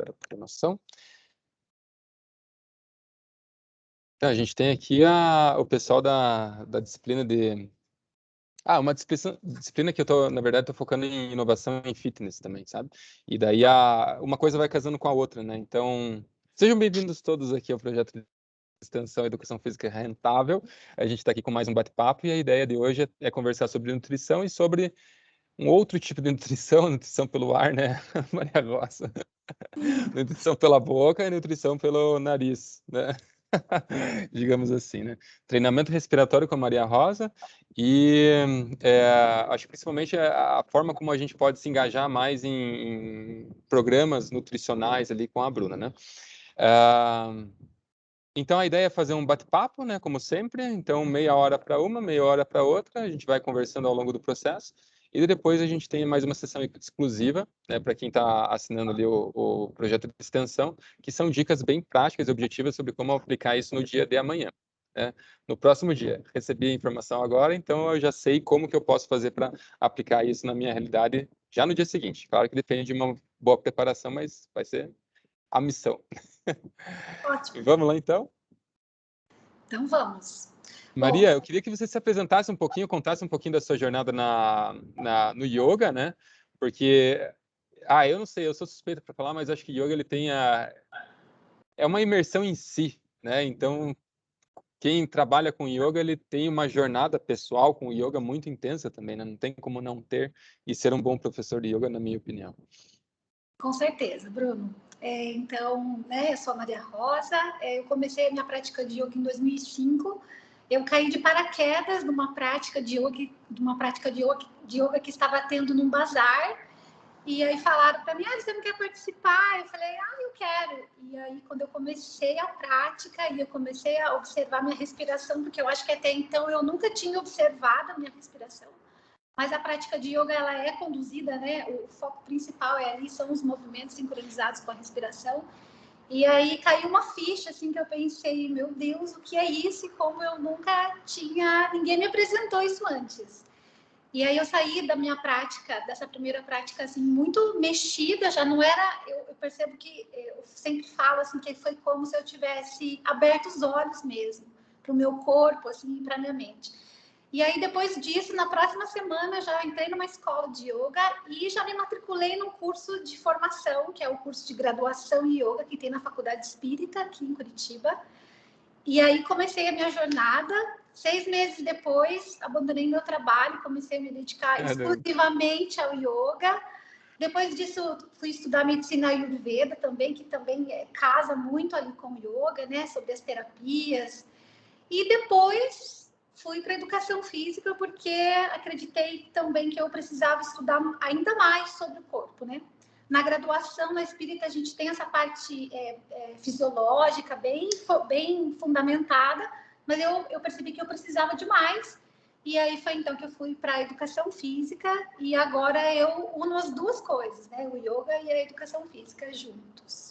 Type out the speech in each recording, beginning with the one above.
para ter noção. Então, a gente tem aqui o pessoal da disciplina de... uma disciplina que eu tô, na verdade, tô focando em inovação em fitness também, sabe? E daí uma coisa vai casando com a outra, né? Então, sejam bem-vindos todos aqui ao projeto de extensão Educação Física Rentável. A gente está aqui com mais um bate-papo e a ideia de hoje é conversar sobre nutrição e sobre um outro tipo de nutrição, nutrição pelo ar, né, Maria Rosa? Nutrição pela boca e nutrição pelo nariz, né? Digamos assim, né? Treinamento respiratório com a Maria Rosa e acho que principalmente a forma como a gente pode se engajar mais em programas nutricionais ali com a Bruna, né? Então a ideia é fazer um bate-papo, né? Como sempre. Então meia hora para uma, meia hora para outra. A gente vai conversando ao longo do processo. E depois a gente tem mais uma sessão exclusiva, né, para quem está assinando ali o projeto de extensão, que são dicas bem práticas e objetivas sobre como aplicar isso no dia de amanhã, né? No próximo dia. Recebi a informação agora, então eu já sei como que eu posso fazer para aplicar isso na minha realidade já no dia seguinte. Claro que depende de uma boa preparação, mas vai ser a missão. Ótimo. Vamos lá, então? Então, vamos. Maria, eu queria que você se apresentasse um pouquinho, contasse um pouquinho da sua jornada no yoga, né? Porque, eu não sei, eu sou suspeita para falar, mas acho que yoga ele tem é uma imersão em si, né? Então, quem trabalha com yoga, ele tem uma jornada pessoal com yoga muito intensa também, né? Não tem como não ter e ser um bom professor de yoga, na minha opinião. Com certeza, Bruno. Então, né, eu sou a Maria Rosa, eu comecei a minha prática de yoga em 2005. Eu caí de paraquedas numa prática de yoga que estava tendo num bazar. E aí falaram para mim, você não quer participar? Eu falei, eu quero. E aí, quando eu comecei a prática e eu comecei a observar minha respiração, porque eu acho que até então eu nunca tinha observado a minha respiração. Mas a prática de yoga, ela é conduzida, né? O foco principal são os movimentos sincronizados com a respiração. E aí caiu uma ficha, assim, que eu pensei, meu Deus, o que é isso? E como eu nunca tinha... Ninguém me apresentou isso antes. E aí eu saí da minha prática, dessa primeira prática, assim, muito mexida, já não era... Eu percebo que, eu sempre falo, assim, que foi como se eu tivesse aberto os olhos mesmo, para o meu corpo, assim, para a minha mente. E aí, depois disso, na próxima semana, já entrei numa escola de yoga e já me matriculei num curso de formação, que é o curso de graduação em yoga, que tem na Faculdade Espírita, aqui em Curitiba. E aí, comecei a minha jornada. 6 meses depois, abandonei meu trabalho, comecei a me dedicar exclusivamente ao yoga. Depois disso, fui estudar medicina ayurveda também, que também casa muito ali com o yoga, né? Sobre as terapias. E depois fui para educação física porque acreditei também que eu precisava estudar ainda mais sobre o corpo, né? Na graduação, na Espírita, a gente tem essa parte fisiológica bem fundamentada, mas eu percebi que eu precisava de mais. E aí foi então que eu fui para a educação física e agora eu uno as duas coisas, né? O yoga e a educação física juntos.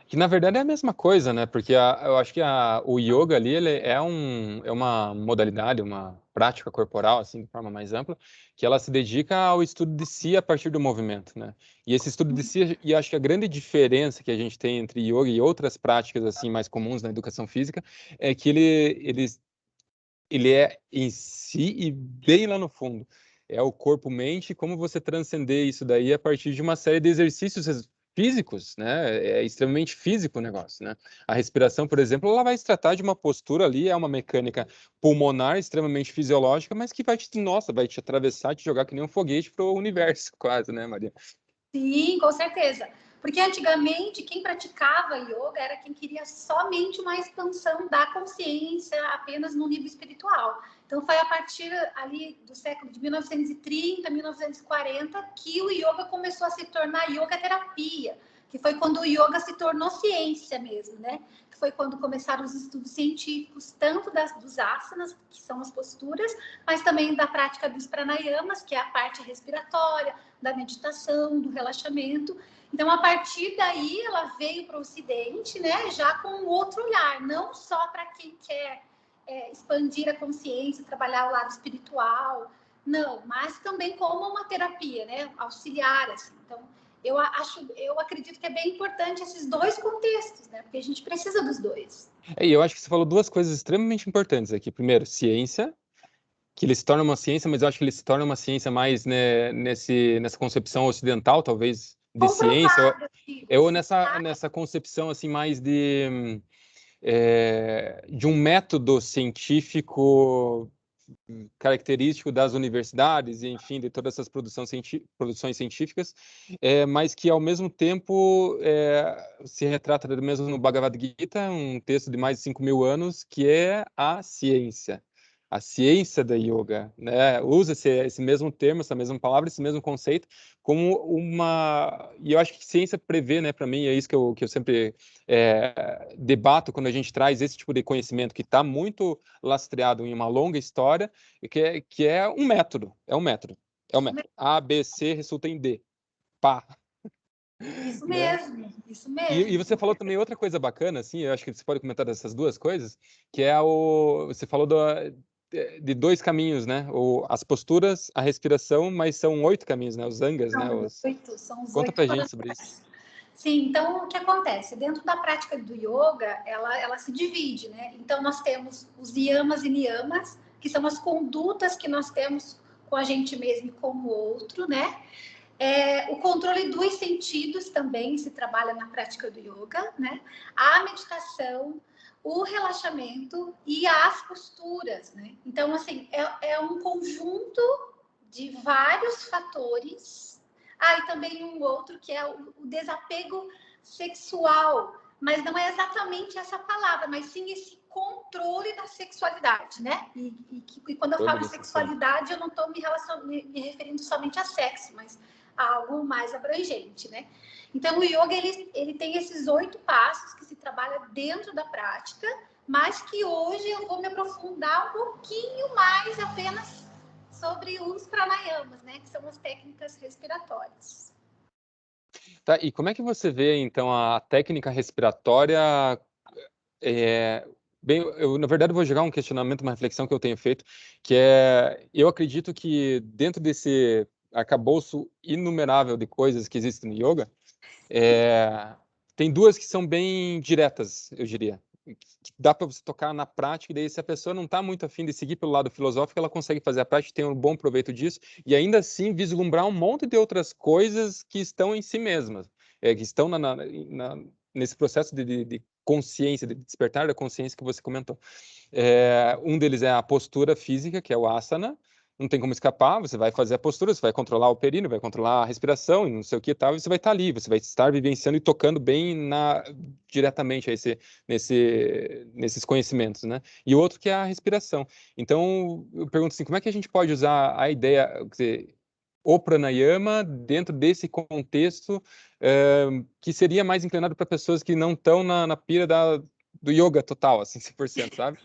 Que na verdade é a mesma coisa, né? Porque eu acho que o yoga ali ele é uma modalidade, uma prática corporal, assim, de forma mais ampla, que ela se dedica ao estudo de si a partir do movimento, né? E esse estudo de si, e acho que a grande diferença que a gente tem entre yoga e outras práticas assim mais comuns na educação física é que ele é em si e bem lá no fundo. É o corpo-mente, como você transcender isso daí a partir de uma série de exercícios físicos, né? É extremamente físico o negócio, né? A respiração, por exemplo, ela vai se tratar de uma postura ali, é uma mecânica pulmonar extremamente fisiológica, mas que vai te atravessar, te jogar que nem um foguete para o universo, quase, né, Maria? Sim, com certeza. Porque antigamente quem praticava yoga era quem queria somente uma expansão da consciência apenas no nível espiritual. Então foi a partir ali do século de 1930, 1940 que o yoga começou a se tornar yoga terapia, que foi quando o yoga se tornou ciência mesmo, né? Que foi quando começaram os estudos científicos, tanto dos asanas, que são as posturas, mas também da prática dos pranayamas, que é a parte respiratória, da meditação, do relaxamento. Então, a partir daí, ela veio para o Ocidente, né, já com um outro olhar, não só para quem quer expandir a consciência, trabalhar o lado espiritual, não, mas também como uma terapia, né, auxiliar, assim. Então, eu acredito que é bem importante esses dois contextos, né? Porque a gente precisa dos dois. E eu acho que você falou duas coisas extremamente importantes aqui. Primeiro, ciência, que ele se torna uma ciência, mas eu acho que ele se torna uma ciência mais, né, nessa concepção ocidental, talvez, de ciência, Comprovado, ou assim, nessa concepção assim mais de um método científico característico das universidades e, enfim, de todas essas produções científicas, mas que, ao mesmo tempo, se retrata mesmo no Bhagavad Gita, um texto de mais de 5.000 anos, que é a ciência da yoga, né? Usa esse mesmo termo, essa mesma palavra, esse mesmo conceito, como uma... E eu acho que ciência prevê, né, para mim, é isso que eu sempre debato quando a gente traz esse tipo de conhecimento que está muito lastreado em uma longa história, e que é um método, é um método. É um método. A, B, C resulta em D. Pá. isso Né? mesmo, isso E mesmo. você falou também outra coisa bacana, assim, eu acho que você pode comentar dessas duas coisas, que é você falou de dois caminhos, né? As posturas, a respiração, mas são 8 caminhos, né? Os angas, né? São os Conta 8 pra gente sobre isso. planos. Sim, então o que acontece? Dentro da prática do yoga, ela se divide, né? Então nós temos os yamas e niyamas, que são as condutas que nós temos com a gente mesmo e com o outro, né? O controle dos sentidos também se trabalha na prática do yoga, né? A meditação, o relaxamento e as posturas, né? Então, assim, é um conjunto de vários fatores. E também um outro que é o desapego sexual, mas não é exatamente essa palavra, mas sim esse controle da sexualidade, né? E quando eu falo de sexualidade, eu não estou me referindo somente a sexo, mas a algo mais abrangente, né? Então, o yoga, ele tem esses 8 passos que se trabalha dentro da prática, mas que hoje eu vou me aprofundar um pouquinho mais apenas sobre os pranayamas, né? Que são as técnicas respiratórias. Tá, e como é que você vê, então, a técnica respiratória? Bem, na verdade, vou jogar um questionamento, uma reflexão que eu tenho feito, que eu acredito que dentro desse arcabouço inumerável de coisas que existem no yoga, tem duas que são bem diretas, eu diria. Que dá para você tocar na prática, e daí se a pessoa não está muito afim de seguir pelo lado filosófico, ela consegue fazer a prática, tem um bom proveito disso, e ainda assim vislumbrar um monte de outras coisas que estão em si mesmas, que estão nesse processo de consciência, de despertar da consciência que você comentou. Um deles é a postura física, que é o asana. Não tem como escapar, você vai fazer a postura, você vai controlar o períneo, vai controlar a respiração e não sei o que e tal, e você vai estar ali, você vai estar vivenciando e tocando bem diretamente nesses conhecimentos, né? E o outro que é a respiração. Então, eu pergunto assim, como é que a gente pode usar a ideia, quer dizer, o pranayama dentro desse contexto que seria mais inclinado para pessoas que não estão na pira do yoga total, assim, 100%, sabe?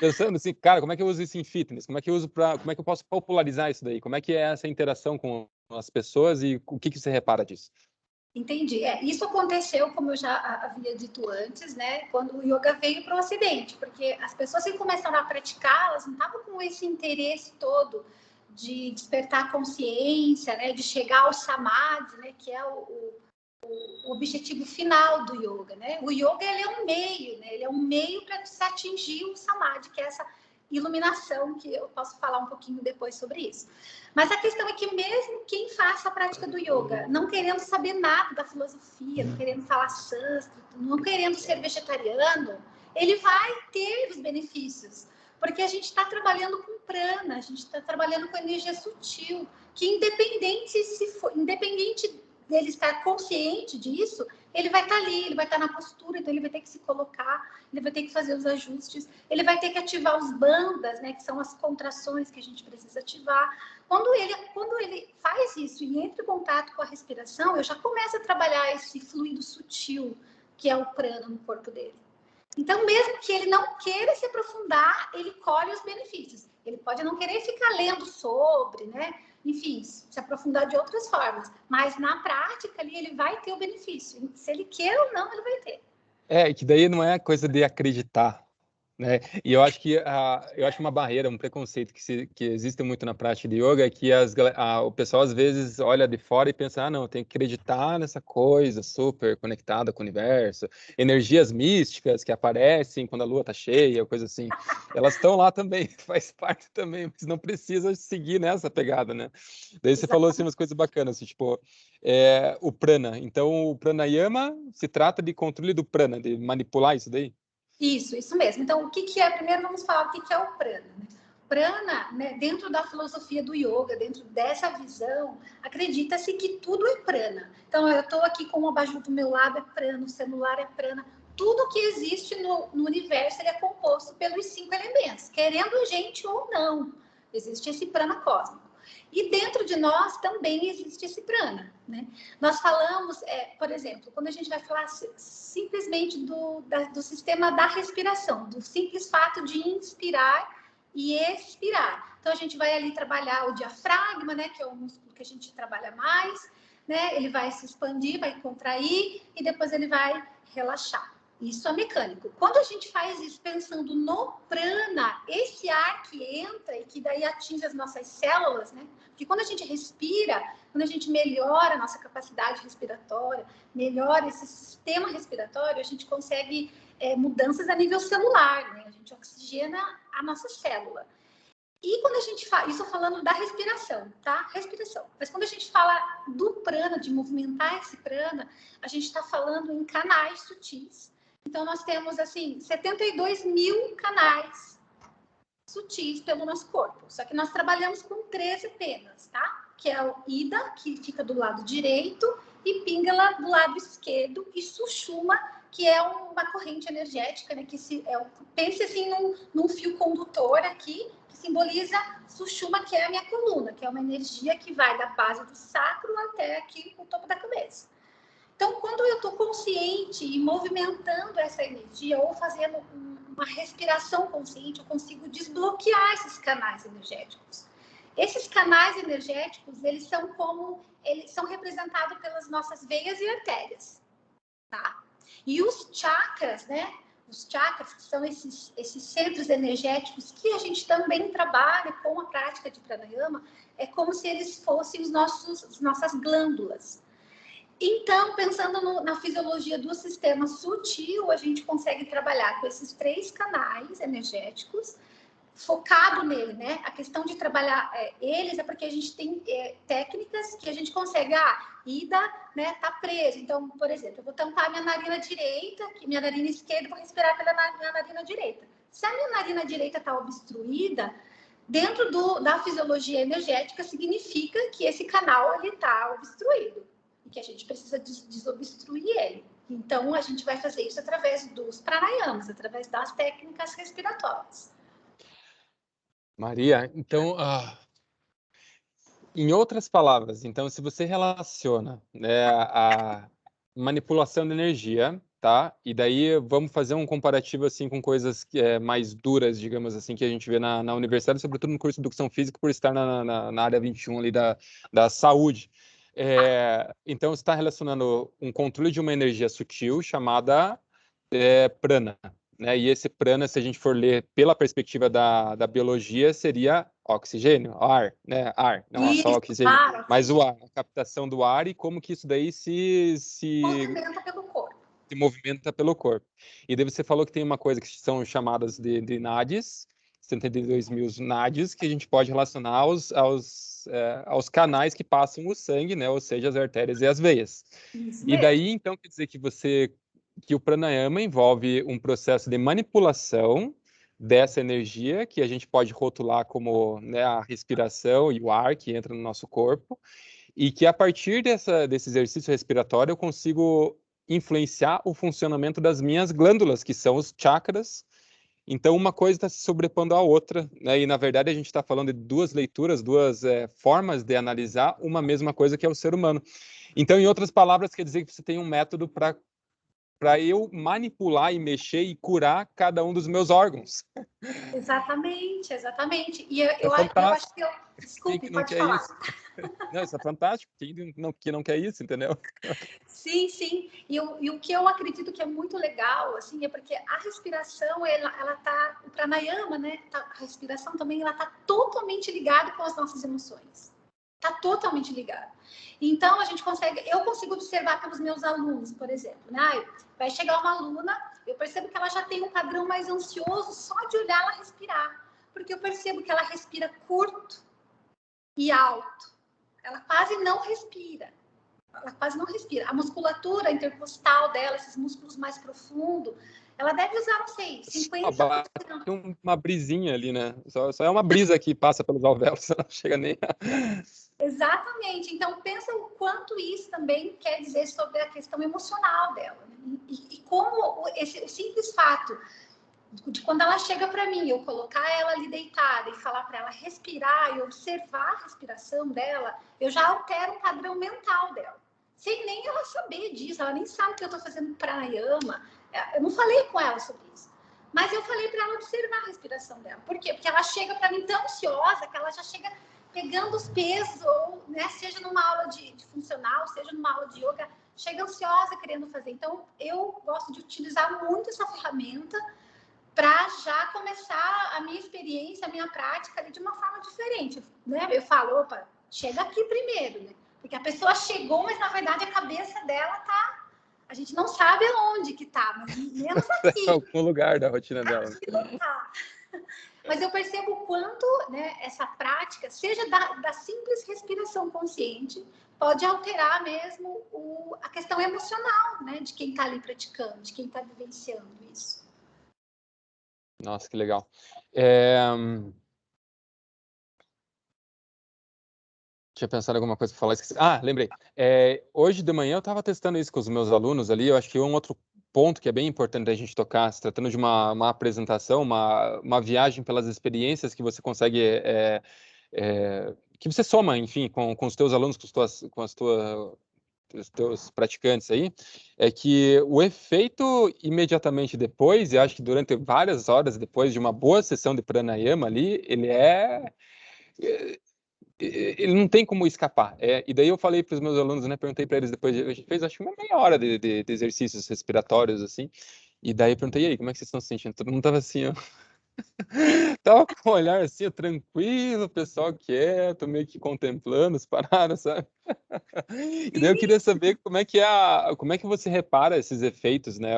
Pensando assim, cara, como é que eu uso isso em fitness? Como é que eu posso popularizar isso daí? Como é que é essa interação com as pessoas e o que você repara disso? Entendi. Isso aconteceu, como eu já havia dito antes, né? Quando o yoga veio para o Ocidente, porque as pessoas que começaram a praticar, elas não estavam com esse interesse todo de despertar a consciência, né? De chegar ao samadhi, né? Que é o objetivo final do yoga, né? O yoga, ele é um meio, né? Ele é um meio para se atingir o samadhi, que é essa iluminação, que eu posso falar um pouquinho depois sobre isso. Mas a questão é que mesmo quem faça a prática do yoga, não querendo saber nada da filosofia, não querendo falar sânscrito, não querendo ser vegetariano, ele vai ter os benefícios. Porque a gente está trabalhando com prana, a gente está trabalhando com energia sutil, que independente dele estar consciente disso, ele vai estar ali, ele vai estar na postura, então ele vai ter que se colocar, ele vai ter que fazer os ajustes, ele vai ter que ativar os bandas, né, que são as contrações que a gente precisa ativar. Quando ele faz isso e entra em contato com a respiração, eu já começo a trabalhar esse fluido sutil, que é o prana no corpo dele. Então, mesmo que ele não queira se aprofundar, ele colhe os benefícios. Ele pode não querer ficar lendo sobre, né? Enfim, se aprofundar de outras formas. Mas na prática ali ele vai ter o benefício. Se ele quer ou não, ele vai ter. Que daí não é coisa de acreditar. né? E eu acho que uma barreira, um preconceito que existe muito na prática de yoga é que o pessoal às vezes olha de fora e pensa, ah, não, tem que acreditar nessa coisa super conectada com o universo, energias místicas que aparecem quando a lua tá cheia, coisa assim. Elas estão lá também, faz parte também, mas não precisa seguir nessa pegada, né? Daí você falou assim umas coisas bacanas, assim, tipo, o prana. Então, o pranayama se trata de controle do prana, de manipular isso daí? Isso mesmo. Então, o que, que é? Primeiro, vamos falar o que, que é o prana. Né? Prana, né, dentro da filosofia do yoga, dentro dessa visão, acredita-se que tudo é prana. Então, eu estou aqui com o abajur do meu lado, é prana, o celular é prana. Tudo que existe no universo ele é composto pelos 5 elementos, querendo a gente ou não. Existe esse prana cósmico. E dentro de nós também existe esse prana. Né? Nós falamos, por exemplo, quando a gente vai falar simplesmente do sistema da respiração, do simples fato de inspirar e expirar. Então, a gente vai ali trabalhar o diafragma, né, que é o músculo que a gente trabalha mais, né? Ele vai se expandir, vai contrair e depois ele vai relaxar. Isso é mecânico. Quando a gente faz isso pensando no prana, esse ar que entra e que daí atinge as nossas células, né? Porque quando a gente respira, quando a gente melhora a nossa capacidade respiratória, melhora esse sistema respiratório, a gente consegue mudanças a nível celular, né? A gente oxigena a nossa célula. E quando a gente fala, isso falando da respiração, tá? Respiração. Mas quando a gente fala do prana, de movimentar esse prana, a gente está falando em canais sutis. Então, nós temos, assim, 72 mil canais sutis pelo nosso corpo. Só que nós trabalhamos com 13 apenas, tá? Que é o Ida, que fica do lado direito, e Pingala do lado esquerdo, e Sushuma, que é uma corrente energética, né? Pense assim num fio condutor aqui, que simboliza Sushuma, que é a minha coluna, que é uma energia que vai da base do sacro até aqui o topo da cabeça. Então, quando eu estou consciente e movimentando essa energia ou fazendo uma respiração consciente, eu consigo desbloquear esses canais energéticos. Esses canais energéticos, eles são representados pelas nossas veias e artérias, tá? E os chakras, né? Os chakras, que são esses centros energéticos que a gente também trabalha com a prática de pranayama, é como se eles fossem as nossas glândulas. Então, pensando na fisiologia do sistema sutil, a gente consegue trabalhar com esses 3 canais energéticos, focado nele, né? A questão de trabalhar eles é porque a gente tem técnicas que a gente consegue, Ida, né, tá preso. Então, por exemplo, eu vou tampar minha narina direita, minha narina esquerda, vou respirar pela minha narina direita. Se a minha narina direita está obstruída, dentro da fisiologia energética, significa que esse canal está obstruído e que a gente precisa desobstruir ele. Então, a gente vai fazer isso através dos pranayamas, através das técnicas respiratórias. Maria, então, em outras palavras, então, se você relaciona, né, a manipulação de energia, tá? E daí vamos fazer um comparativo assim com coisas mais duras, digamos assim, que a gente vê na universidade, sobretudo no curso de Educação Física, por estar na área 21 ali da saúde. Então, você está relacionando um controle de uma energia sutil chamada prana, né? E esse prana, se a gente for ler pela perspectiva da biologia, seria oxigênio, ar, né? Ar, não é só Isso, oxigênio, claro. mas o ar, a captação do ar e como que isso daí Movimenta pelo corpo. se movimenta pelo corpo. E daí você falou que tem uma coisa que são chamadas de nadis, 72 mil nadis, que a gente pode relacionar aos canais que passam o sangue, né? Ou seja, as artérias e as veias. Isso E mesmo. daí, então, quer dizer que o pranayama envolve um processo de manipulação dessa energia, que a gente pode rotular como, né, a respiração e o ar que entra no nosso corpo, e que a partir desse exercício respiratório eu consigo influenciar o funcionamento das minhas glândulas, que são os chakras. Então, uma coisa está se sobrepondo à outra, né? E, na verdade, a gente está falando de duas leituras, duas formas de analisar uma mesma coisa que é o ser humano. Então, em outras palavras, quer dizer que você tem um método para para eu manipular e mexer e curar cada um dos meus órgãos. Exatamente, exatamente. E É eu acho fantástico. que eu... Quem Desculpe, que não pode quer falar. isso? Não, isso é fantástico. Que não quer isso, entendeu? Sim, sim. E o que eu acredito que é muito legal, assim, é porque a respiração, ela tá, o pranayama, né? A respiração também, ela tá totalmente ligada com as nossas emoções. Tá totalmente ligada. Então, eu consigo observar pelos meus alunos, por exemplo, né? Vai chegar uma aluna, eu percebo que ela já tem um padrão mais ansioso só de olhar ela respirar. Porque eu percebo que ela respira curto e alto. Ela quase não respira. Ela quase não respira. A musculatura intercostal dela, esses músculos mais profundos, ela deve usar, não sei, 50%. Tem uma brisinha ali, né? Só é uma brisa que passa pelos alvéolos, não chega nem a... Exatamente. Então, pensa o quanto isso também quer dizer sobre a questão emocional dela. Né? E como o simples fato de quando ela chega para mim, eu colocar ela ali deitada e falar para ela respirar e observar a respiração dela, eu já altero o padrão mental dela. Sem nem ela saber disso, ela nem sabe que eu estou fazendo pranayama. Eu não falei com ela sobre isso. Mas eu falei para ela observar a respiração dela. Por quê? Porque ela chega para mim tão ansiosa que ela já chega pegando os pesos, ou, né, seja numa aula de funcional, seja numa aula de yoga, chega ansiosa querendo fazer. Então, eu gosto de utilizar muito essa ferramenta para já começar a minha experiência, a minha prática ali de uma forma diferente, né? Eu falo, opa, chega aqui primeiro, né? Porque a pessoa chegou, mas na verdade a cabeça dela tá... A gente não sabe aonde que tá, mas menos aqui. Em algum lugar da rotina dela. Aqui não tá. Mas eu percebo o quanto, né, essa prática, seja da simples respiração consciente, pode alterar mesmo a questão emocional, né, de quem está ali praticando, de quem está vivenciando isso. Nossa, que legal. Tinha pensado em alguma coisa para falar, esqueci. Ah, lembrei. Hoje de manhã eu estava testando isso com os meus alunos ali. Eu acho que um outro ponto que é bem importante a gente tocar, se tratando de uma apresentação, uma viagem pelas experiências que você consegue, que você soma, enfim, com os teus alunos, com os teus praticantes aí, é que o efeito imediatamente depois, e acho que durante várias horas depois de uma boa sessão de pranayama ali, ele não tem como escapar. E daí eu falei para os meus alunos, né, perguntei para eles depois, a gente fez acho que uma meia hora de exercícios respiratórios, assim, e daí eu perguntei, e aí, como é que vocês estão se sentindo? Todo mundo tava assim, ó, tava com um olhar assim, ó, tranquilo, pessoal quieto, meio que contemplando as paradas, sabe? E daí eu queria saber como é que você repara esses efeitos, né?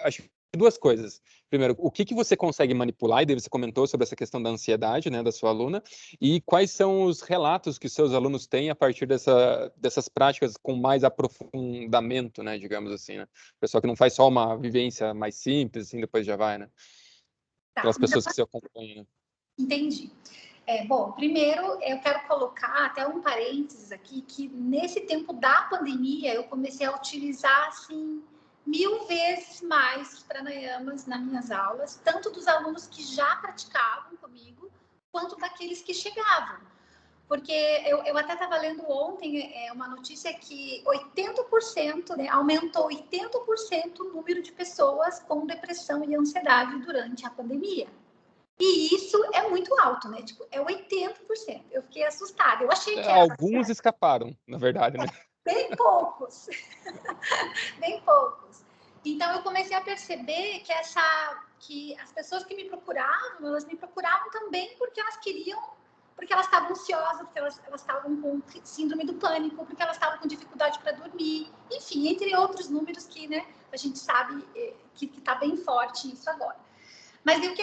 Acho que duas coisas. Primeiro, o que você consegue manipular, e daí você comentou sobre essa questão da ansiedade, né, da sua aluna, e quais são os relatos que os seus alunos têm a partir dessas práticas com mais aprofundamento, né, digamos assim, né? Pessoal que não faz só uma vivência mais simples, assim, depois já vai, né? Tá, Aquelas então, pessoas que se acompanham, né? entendi. Bom, primeiro eu quero colocar até um parênteses aqui, que nesse tempo da pandemia eu comecei a utilizar, assim, 1000 vezes mais os pranayamas nas minhas aulas, tanto dos alunos que já praticavam comigo, quanto daqueles que chegavam. Porque eu até estava lendo ontem uma notícia que 80%, né, aumentou 80% o número de pessoas com depressão e ansiedade durante a pandemia. E isso é muito alto, né? Tipo, é 80%. Eu fiquei assustada. Eu achei que era Alguns escaparam, na verdade, né? bem poucos. Bem poucos. Então eu comecei a perceber que as pessoas que me procuravam, elas me procuravam também porque elas queriam, porque elas estavam ansiosas, porque elas estavam com síndrome do pânico, porque elas estavam com dificuldade para dormir, enfim, entre outros números que, né, a gente sabe que está bem forte isso agora. Mas o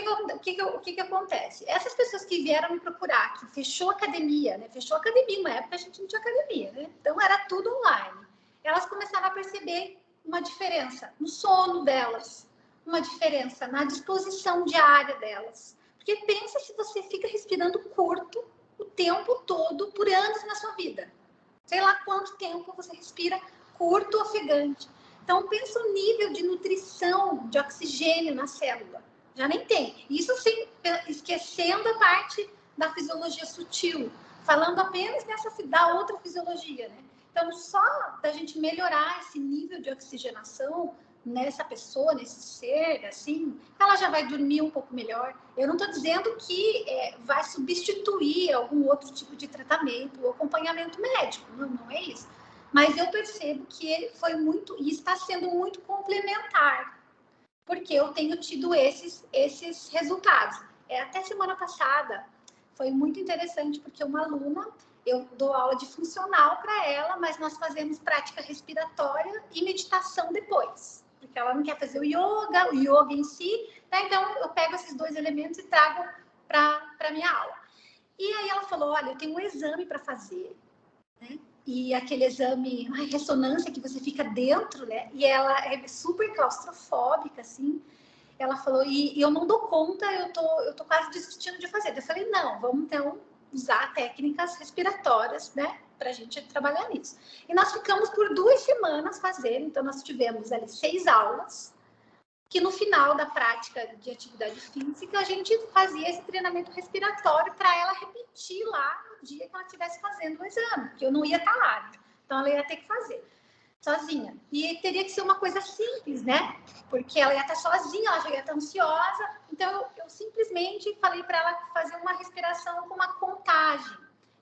que acontece? Essas pessoas que vieram me procurar, que fechou a academia, né? Fechou a academia, uma época a gente não tinha academia, né? Então era tudo online. Elas começaram a perceber uma diferença no sono delas, uma diferença na disposição diária delas. Porque pensa se você fica respirando curto o tempo todo, por anos na sua vida. Sei lá quanto tempo você respira curto, ofegante. Então pensa o nível de nutrição, de oxigênio na célula. Já nem tem. Isso sem, esquecendo a parte da fisiologia sutil, falando apenas da outra fisiologia, né? Então, só da gente melhorar esse nível de oxigenação nessa pessoa, nesse ser, assim, ela já vai dormir um pouco melhor. Eu não estou dizendo que vai substituir algum outro tipo de tratamento ou acompanhamento médico, não é isso. Mas eu percebo que ele foi muito, e está sendo muito complementar, porque eu tenho tido esses resultados. Até semana passada foi muito interessante, porque uma aluna, eu dou aula de funcional para ela, mas nós fazemos prática respiratória e meditação depois, porque ela não quer fazer o yoga em si, né? Então eu pego esses dois elementos e trago para a minha aula. E aí ela falou, olha, eu tenho um exame para fazer, né? E aquele exame, a ressonância que você fica dentro, né? E ela é super claustrofóbica, assim. Ela falou, e eu não dou conta, eu tô quase desistindo de fazer. Eu falei, não, vamos então usar técnicas respiratórias, né? Pra gente trabalhar nisso. E nós ficamos por 2 semanas fazendo, então nós tivemos ali 6 aulas, que no final da prática de atividade física, a gente fazia esse treinamento respiratório para ela repetir lá no dia que ela estivesse fazendo o exame, que eu não ia estar lá, então ela ia ter que fazer sozinha. E teria que ser uma coisa simples, né? Porque ela ia estar sozinha, ela já ia estar ansiosa. Então, eu simplesmente falei para ela fazer uma respiração com uma contagem.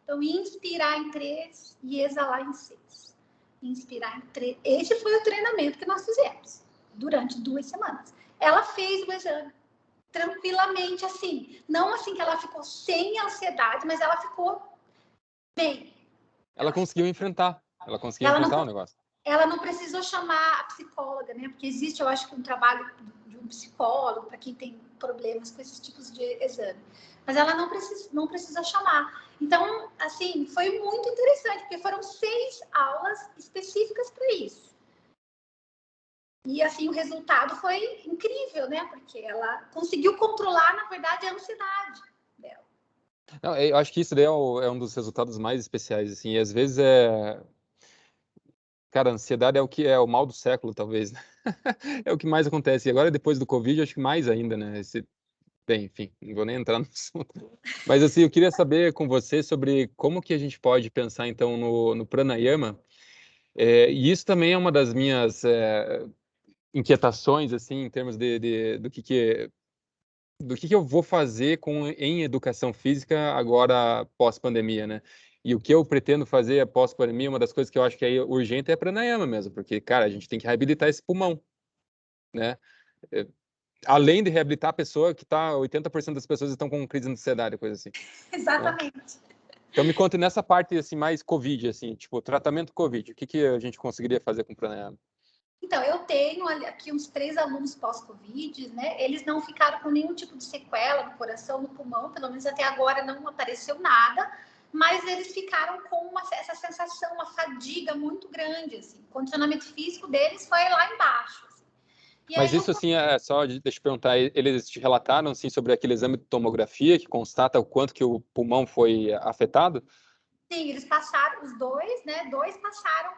Então, inspirar em 3 e exalar em 6. Inspirar em 3. Esse foi o treinamento que nós fizemos durante 2 semanas. Ela fez o exame tranquilamente, assim. Não assim que ela ficou sem ansiedade, mas ela ficou bem. Ela conseguiu enfrentar. Ela conseguiu enfrentar o negócio. Ela não precisou chamar a psicóloga, né? Porque existe, eu acho que um trabalho de um psicólogo para quem tem problemas com esses tipos de exame. Mas ela não precisou chamar. Então, assim, foi muito interessante, porque foram 6 aulas específicas para isso. E, assim, o resultado foi incrível, né? Porque ela conseguiu controlar, na verdade, a ansiedade dela. Não, eu acho que isso daí é um dos resultados mais especiais, assim, e às vezes cara, a ansiedade é o que é o mal do século, talvez, né? É o que mais acontece. E agora, depois do Covid, acho que mais ainda, né? Bem, enfim, não vou nem entrar no assunto. Mas, assim, eu queria saber com você sobre como que a gente pode pensar, então, no pranayama. E isso também é uma das minhas inquietações, assim, em termos do que eu vou fazer em educação física agora pós-pandemia, né? E o que eu pretendo fazer pós-pandemia, uma das coisas que eu acho que é urgente é pranayama mesmo, porque, cara, a gente tem que reabilitar esse pulmão, né? Além de reabilitar a pessoa que 80% das pessoas estão com crise de ansiedade, coisa assim. Exatamente. Né? Então me conta nessa parte assim mais COVID, assim, tipo tratamento COVID, o que a gente conseguiria fazer com pranayama? Então, eu tenho aqui uns 3 alunos pós-Covid, né? Eles não ficaram com nenhum tipo de sequela no coração, no pulmão, pelo menos até agora não apareceu nada, mas eles ficaram com essa sensação, uma fadiga muito grande, assim. O condicionamento físico deles foi lá embaixo. Assim. Mas isso, assim, deixa eu perguntar, eles te relataram, assim, sobre aquele exame de tomografia que constata o quanto que o pulmão foi afetado? Sim, eles passaram, os 2, né? 2 passaram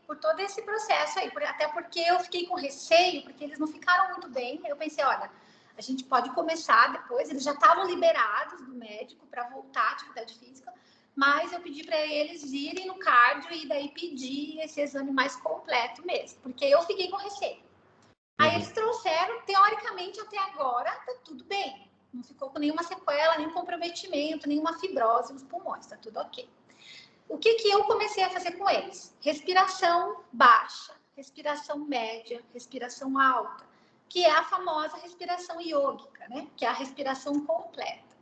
por todo esse processo aí, até porque eu fiquei com receio, porque eles não ficaram muito bem. Eu pensei, olha, a gente pode começar depois, eles já estavam liberados do médico para voltar à atividade física, mas eu pedi para eles irem no cardio e daí pedir esse exame mais completo mesmo, porque eu fiquei com receio. Aí eles trouxeram, teoricamente, até agora, tá tudo bem. Não ficou com nenhuma sequela, nenhum comprometimento, nenhuma fibrose nos pulmões, tá tudo ok. O que eu comecei a fazer com eles? Respiração baixa, respiração média, respiração alta, que é a famosa respiração iógica, né? Que é a respiração completa.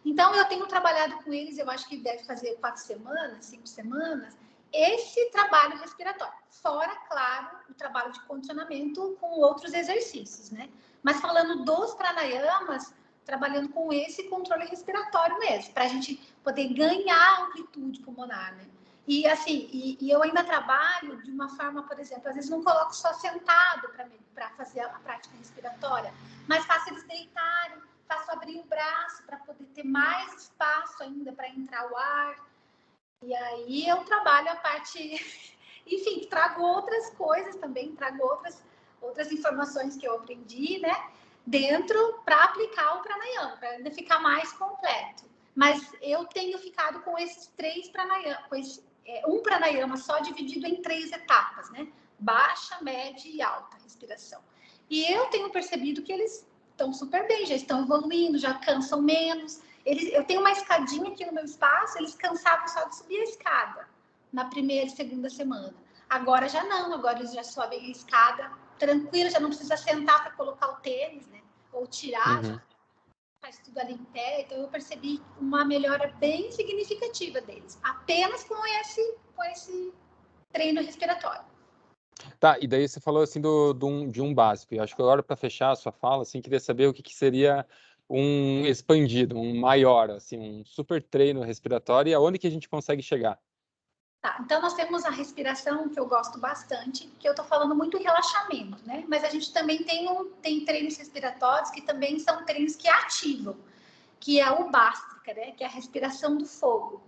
Então, eu tenho trabalhado com eles, eu acho que deve fazer 4 semanas, 5 semanas, esse trabalho respiratório. Fora, claro, o trabalho de condicionamento com outros exercícios, né? Mas falando dos pranayamas, trabalhando com esse controle respiratório mesmo, para a gente poder ganhar amplitude pulmonar, né? E assim, e eu ainda trabalho de uma forma, por exemplo, às vezes não coloco só sentado para fazer a prática respiratória, mas faço eles deitarem, faço abrir o braço para poder ter mais espaço ainda para entrar o ar. E aí eu trabalho a parte, enfim, trago outras coisas também, trago outras informações que eu aprendi, né, dentro para aplicar o pranayama, para ainda ficar mais completo. Mas eu tenho ficado com esses 3 pranayama, um pranayama só dividido em 3 etapas, né? baixa, média e alta respiração. E eu tenho percebido que eles estão super bem, já estão evoluindo, já cansam menos. Eu tenho uma escadinha aqui no meu espaço, eles cansavam só de subir a escada na primeira e segunda semana. Agora já não, agora eles já sobem a escada tranquilo, já não precisa sentar para colocar o tênis, né? Ou tirar, já faz tudo ali em pé. Então eu percebi uma melhora bem significativa deles, apenas com esse treino respiratório. Tá, e daí você falou assim de um básico. Eu acho que agora, para fechar a sua fala, assim, queria saber o que seria um expandido, um maior, assim, um super treino respiratório e aonde que a gente consegue chegar. Tá, então nós temos a respiração, que eu gosto bastante, que eu tô falando muito relaxamento, né? Mas a gente também tem treinos respiratórios que também são treinos que ativam, que é o Bástrica, né? Que é a respiração do fogo,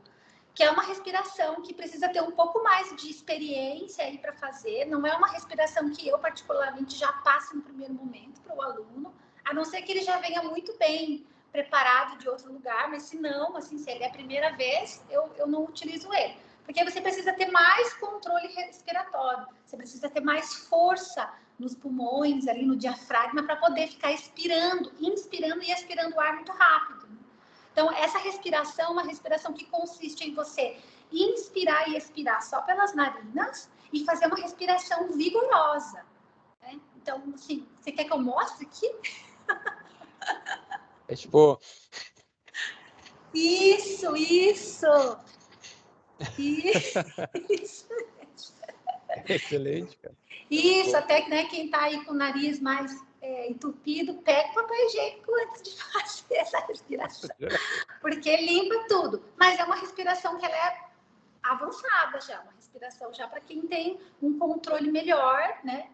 que é uma respiração que precisa ter um pouco mais de experiência aí para fazer. Não é uma respiração que eu particularmente já passo no primeiro momento para o aluno, a não ser que ele já venha muito bem preparado de outro lugar, mas se não, assim, se ele é a primeira vez, eu não utilizo ele. Porque você precisa ter mais controle respiratório, você precisa ter mais força nos pulmões, ali no diafragma, para poder ficar inspirando e expirando o ar muito rápido. Então, essa respiração é uma respiração que consiste em você inspirar e expirar só pelas narinas e fazer uma respiração vigorosa. Né? Então, assim, você quer que eu mostre aqui? É tipo... Isso. Excelente, cara. Isso, até que, né, quem tá aí com o nariz mais entupido, pega o papel higiênico antes de fazer essa respiração, porque limpa tudo. Mas é uma respiração que ela é avançada já, uma respiração já para quem tem um controle melhor, né?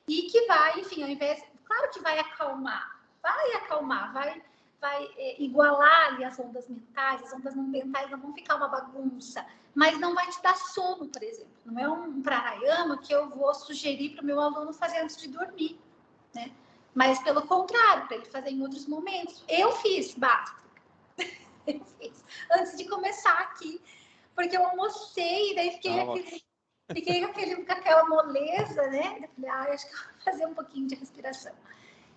E que vai, enfim, ao invés, claro que vai acalmar, vai igualar ali as ondas mentais, as ondas não mentais não vão ficar uma bagunça, mas não vai te dar sono, por exemplo. Não é um pranayama que eu vou sugerir para o meu aluno fazer antes de dormir, né? Mas pelo contrário, para ele fazer em outros momentos. Eu fiz, basta. Eu fiz antes de começar aqui, porque eu almocei e daí fiquei com aquela moleza, né? Eu falei, acho que eu vou fazer um pouquinho de respiração.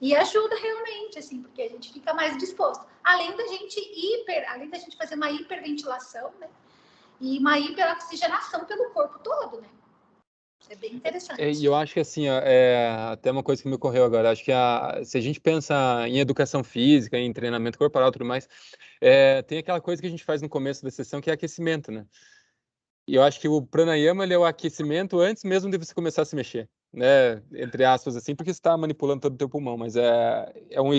E ajuda realmente, assim, porque a gente fica mais disposto. Além da gente fazer uma hiperventilação, né? E uma hiperoxigenação pelo corpo todo, né? Isso é bem interessante. E eu acho que assim, ó, até uma coisa que me ocorreu agora, acho que se a gente pensa em educação física, em treinamento corporal e tudo mais, tem aquela coisa que a gente faz no começo da sessão, que é aquecimento, né? E eu acho que o pranayama, ele é o aquecimento antes mesmo de você começar a se mexer, né? Entre aspas, assim, porque você está manipulando todo o teu pulmão, mas é um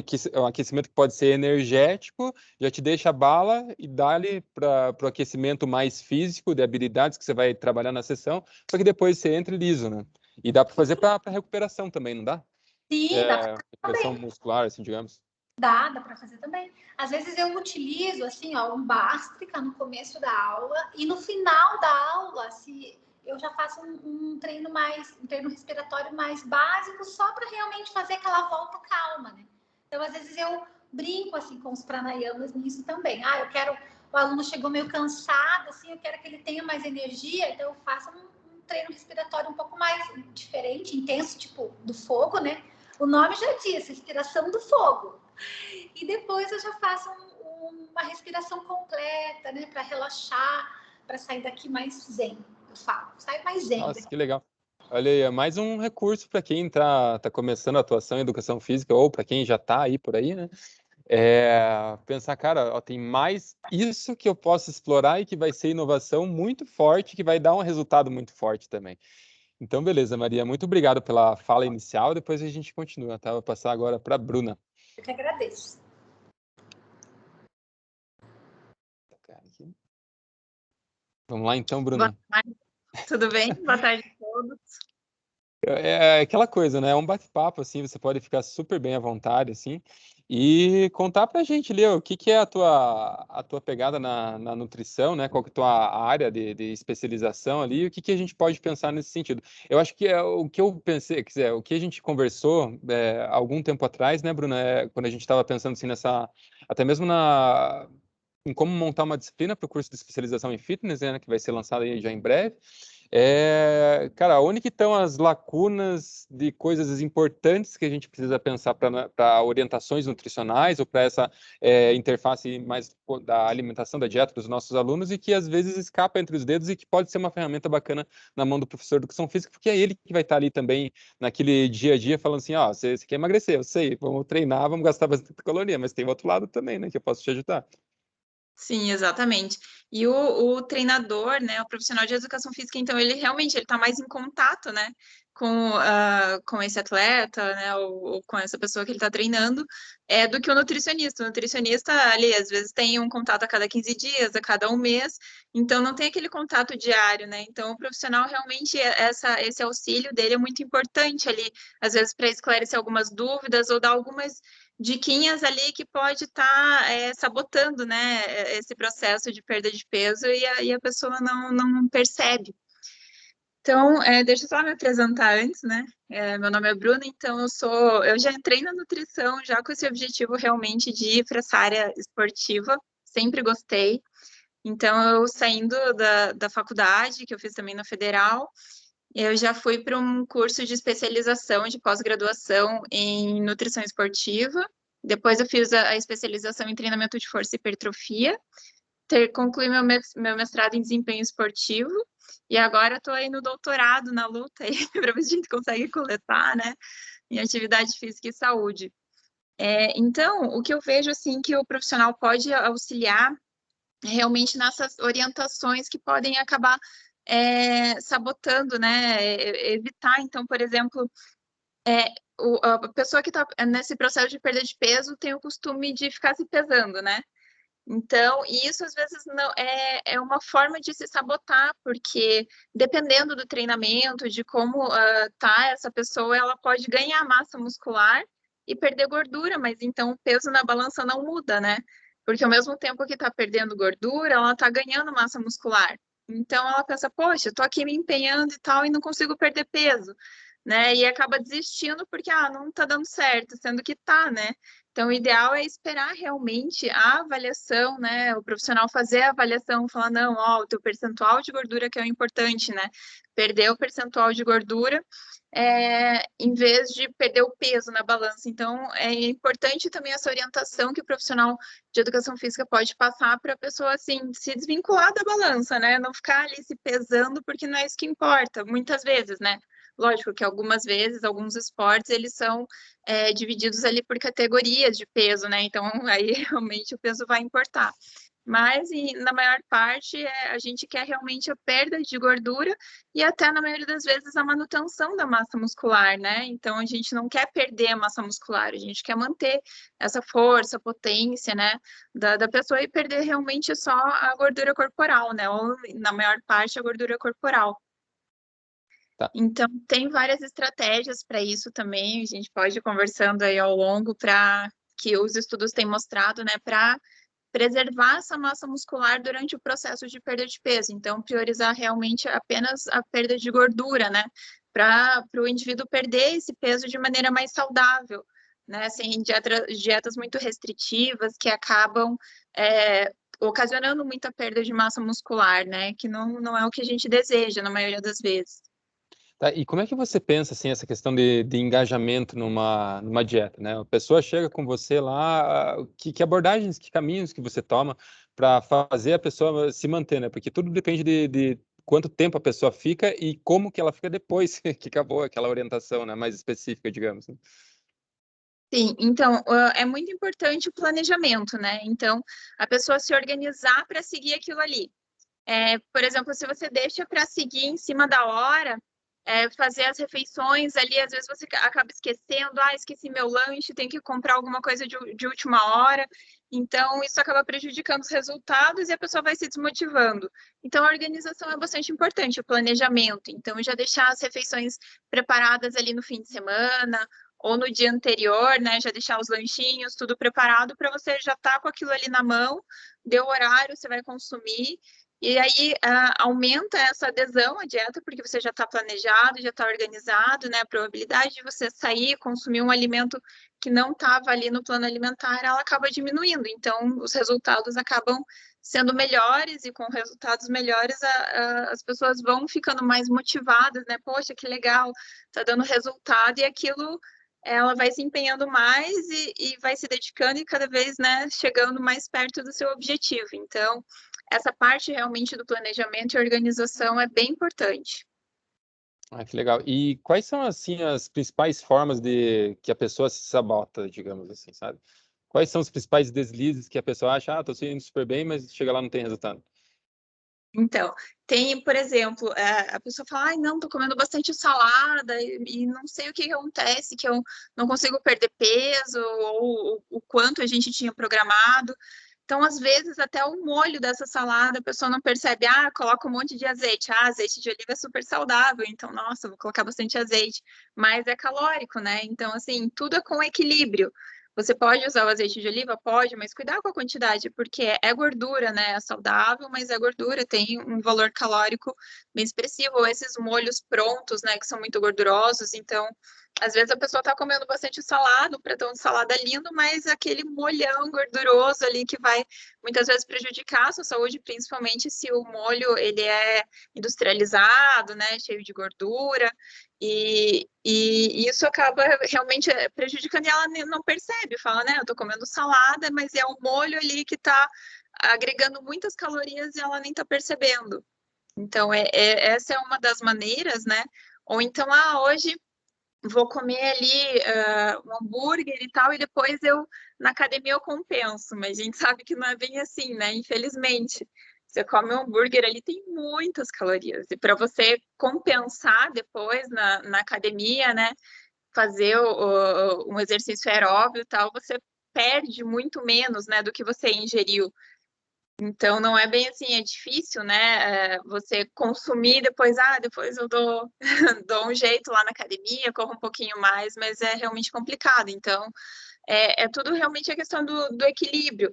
aquecimento que pode ser energético, já te deixa a bala e dá-lhe para o aquecimento mais físico, de habilidades que você vai trabalhar na sessão, para que depois você entre liso, né? E dá para fazer para recuperação também, não dá? Sim, dá para Recuperação muscular, assim, digamos. Dá para fazer também. Às vezes eu utilizo assim, ó, um Bástrica no começo da aula e no final da aula, se eu já faço um treino respiratório mais básico, só para realmente fazer aquela volta calma, né? Então, às vezes eu brinco assim com os pranayamas nisso também. O aluno chegou meio cansado, assim, eu quero que ele tenha mais energia, então eu faço um treino respiratório um pouco mais diferente, intenso, tipo do fogo, né? O nome já diz, respiração do fogo. E depois eu já faço uma respiração completa, né? Para relaxar, para sair daqui mais zen. Eu falo, sai mais zen. Nossa, que legal. Olha aí, é mais um recurso para quem tá começando a atuação em educação física ou para quem já está aí por aí, né? Pensar, cara, ó, tem mais isso que eu posso explorar e que vai ser inovação muito forte, que vai dar um resultado muito forte também. Então, beleza, Maria, muito obrigado pela fala inicial. Depois a gente continua, tá? Vou passar agora para a Bruna. Eu que agradeço. Vamos lá então, Bruna. Tudo bem? Boa tarde a todos. É aquela coisa, né? É um bate-papo, assim, você pode ficar super bem à vontade, assim, e contar pra gente, Leo, o que que é a tua pegada na nutrição, né? Qual que é a tua área de especialização ali, e o que que a gente pode pensar nesse sentido. Eu acho que o que eu pensei, quer dizer, o que a gente conversou há algum tempo atrás, né, Bruna, quando a gente estava pensando assim até mesmo em como montar uma disciplina para o curso de especialização em fitness, né, que vai ser lançado aí já em breve. Cara, onde que estão as lacunas de coisas importantes que a gente precisa pensar para orientações nutricionais ou para essa interface mais da alimentação, da dieta dos nossos alunos e que às vezes escapa entre os dedos e que pode ser uma ferramenta bacana na mão do professor de educação física, porque é ele que vai estar ali também naquele dia a dia falando assim, ó, você quer emagrecer, eu sei, vamos treinar, vamos gastar bastante caloria, mas tem o outro lado também, né, que eu posso te ajudar. Sim, exatamente. E o treinador, né, o profissional de educação física, então, ele realmente ele está mais em contato, né, com esse atleta, né, ou com essa pessoa que ele está treinando, do que o nutricionista. O nutricionista, ali, às vezes, tem um contato a cada 15 dias, a cada um mês, então não tem aquele contato diário, né? Então, o profissional, realmente, esse auxílio dele é muito importante ali, às vezes, para esclarecer algumas dúvidas ou dar algumas diquinhas ali que pode estar sabotando, né, esse processo de perda de peso e a pessoa não percebe. Então, deixa eu só me apresentar antes, né? Meu nome é Bruna, então eu já entrei na nutrição já com esse objetivo realmente de ir para essa área esportiva, sempre gostei. Então, eu saindo da faculdade, que eu fiz também na Federal, eu já fui para um curso de especialização, de pós-graduação em nutrição esportiva. Depois eu fiz a especialização em treinamento de força e hipertrofia. Concluí meu mestrado em desempenho esportivo. E agora estou aí no doutorado, na luta, para ver se a gente consegue coletar, né, em atividade física e saúde. Então, o que eu vejo, assim, que o profissional pode auxiliar realmente nessas orientações que podem acabar sabotando, né? Evitar, então, por exemplo, a pessoa que está nesse processo de perda de peso tem o costume de ficar se pesando, né? Então, isso às vezes não é uma forma de se sabotar, porque dependendo do treinamento, de como tá essa pessoa, ela pode ganhar massa muscular e perder gordura, mas então o peso na balança não muda, né? Porque ao mesmo tempo que está perdendo gordura, ela está ganhando massa muscular. Então ela pensa, poxa, eu tô aqui me empenhando e tal e não consigo perder peso, né? E acaba desistindo porque não tá dando certo, sendo que tá, né? Então, o ideal é esperar realmente a avaliação, né? O profissional fazer a avaliação, falar, não, ó, o teu percentual de gordura que é o importante, né? Perder o percentual de gordura em vez de perder o peso na balança. Então, é importante também essa orientação que o profissional de educação física pode passar para a pessoa, assim, se desvincular da balança, né? Não ficar ali se pesando, porque não é isso que importa, muitas vezes, né? Lógico que algumas vezes, alguns esportes, eles são divididos ali por categorias de peso, né? Então, aí realmente o peso vai importar. Mas, na maior parte, a gente quer realmente a perda de gordura e até, na maioria das vezes, a manutenção da massa muscular, né? Então, a gente não quer perder a massa muscular, a gente quer manter essa força, potência, né, da pessoa e perder realmente só a gordura corporal, né? Ou, na maior parte, a gordura corporal. Tá. Então, tem várias estratégias para isso também, a gente pode ir conversando aí ao longo para que os estudos têm mostrado, né, para preservar essa massa muscular durante o processo de perda de peso. Então, priorizar realmente apenas a perda de gordura, né, para o indivíduo perder esse peso de maneira mais saudável, né, sem dietas muito restritivas que acabam ocasionando muita perda de massa muscular, né, que não é o que a gente deseja na maioria das vezes. Tá, e como é que você pensa assim essa questão de engajamento numa dieta, né? A pessoa chega com você lá, que abordagens, que caminhos que você toma para fazer a pessoa se manter, né? Porque tudo depende de quanto tempo a pessoa fica e como que ela fica depois que acabou aquela orientação, né? Mais específica, digamos, né? Sim, então é muito importante o planejamento, né? Então, a pessoa se organizar para seguir aquilo ali. Por exemplo, se você deixa para seguir em cima da hora, fazer as refeições ali, às vezes você acaba esquecendo, esqueci meu lanche, tem que comprar alguma coisa de última hora. Então, isso acaba prejudicando os resultados e a pessoa vai se desmotivando. Então, a organização é bastante importante, o planejamento. Então, já deixar as refeições preparadas ali no fim de semana ou no dia anterior, né? Já deixar os lanchinhos, tudo preparado para você já estar com aquilo ali na mão, deu horário, você vai consumir. E aí aumenta essa adesão à dieta, porque você já está planejado, já está organizado, né? A probabilidade de você sair e consumir um alimento que não estava ali no plano alimentar, ela acaba diminuindo. Então, os resultados acabam sendo melhores e com resultados melhores, as pessoas vão ficando mais motivadas, né? Poxa, que legal, tá dando resultado, e aquilo ela vai se empenhando mais e vai se dedicando e cada vez, né, chegando mais perto do seu objetivo. Então, essa parte realmente do planejamento e organização é bem importante. Ah, que legal. E quais são, assim, as principais formas de que a pessoa se sabota, digamos assim, sabe? Quais são os principais deslizes que a pessoa acha, tô indo super bem, mas chega lá e não tem resultado? Então, tem, por exemplo, a pessoa fala, ai, não, tô comendo bastante salada e não sei o que acontece, que eu não consigo perder peso, ou o quanto a gente tinha programado. Então, às vezes, até o molho dessa salada, a pessoa não percebe, coloca um monte de azeite. Azeite de oliva é super saudável, então, nossa, vou colocar bastante azeite. Mas é calórico, né? Então, assim, tudo é com equilíbrio. Você pode usar o azeite de oliva? Pode, mas cuidar com a quantidade, porque é gordura, né? É saudável, mas é gordura, tem um valor calórico bem expressivo. Ou esses molhos prontos, né, que são muito gordurosos, então às vezes a pessoa está comendo bastante salada, um pratão de salada lindo, mas aquele molhão gorduroso ali que vai muitas vezes prejudicar a sua saúde, principalmente se o molho ele é industrializado, né, cheio de gordura, e isso acaba realmente prejudicando e ela não percebe, fala, né, eu estou comendo salada, mas é o molho ali que está agregando muitas calorias e ela nem está percebendo. Então, essa é uma das maneiras, né? Ou então, hoje vou comer ali um hambúrguer e tal, e depois na academia eu compenso, mas a gente sabe que não é bem assim, né? Infelizmente. Você come um hambúrguer ali, tem muitas calorias. E para você compensar depois na academia, né? Fazer um exercício aeróbio e tal, você perde muito menos, né, do que você ingeriu. Então, não é bem assim, é difícil, né? Você consumir depois, depois eu dou, dou um jeito lá na academia, corro um pouquinho mais, mas é realmente complicado. Então, é tudo realmente a questão do equilíbrio.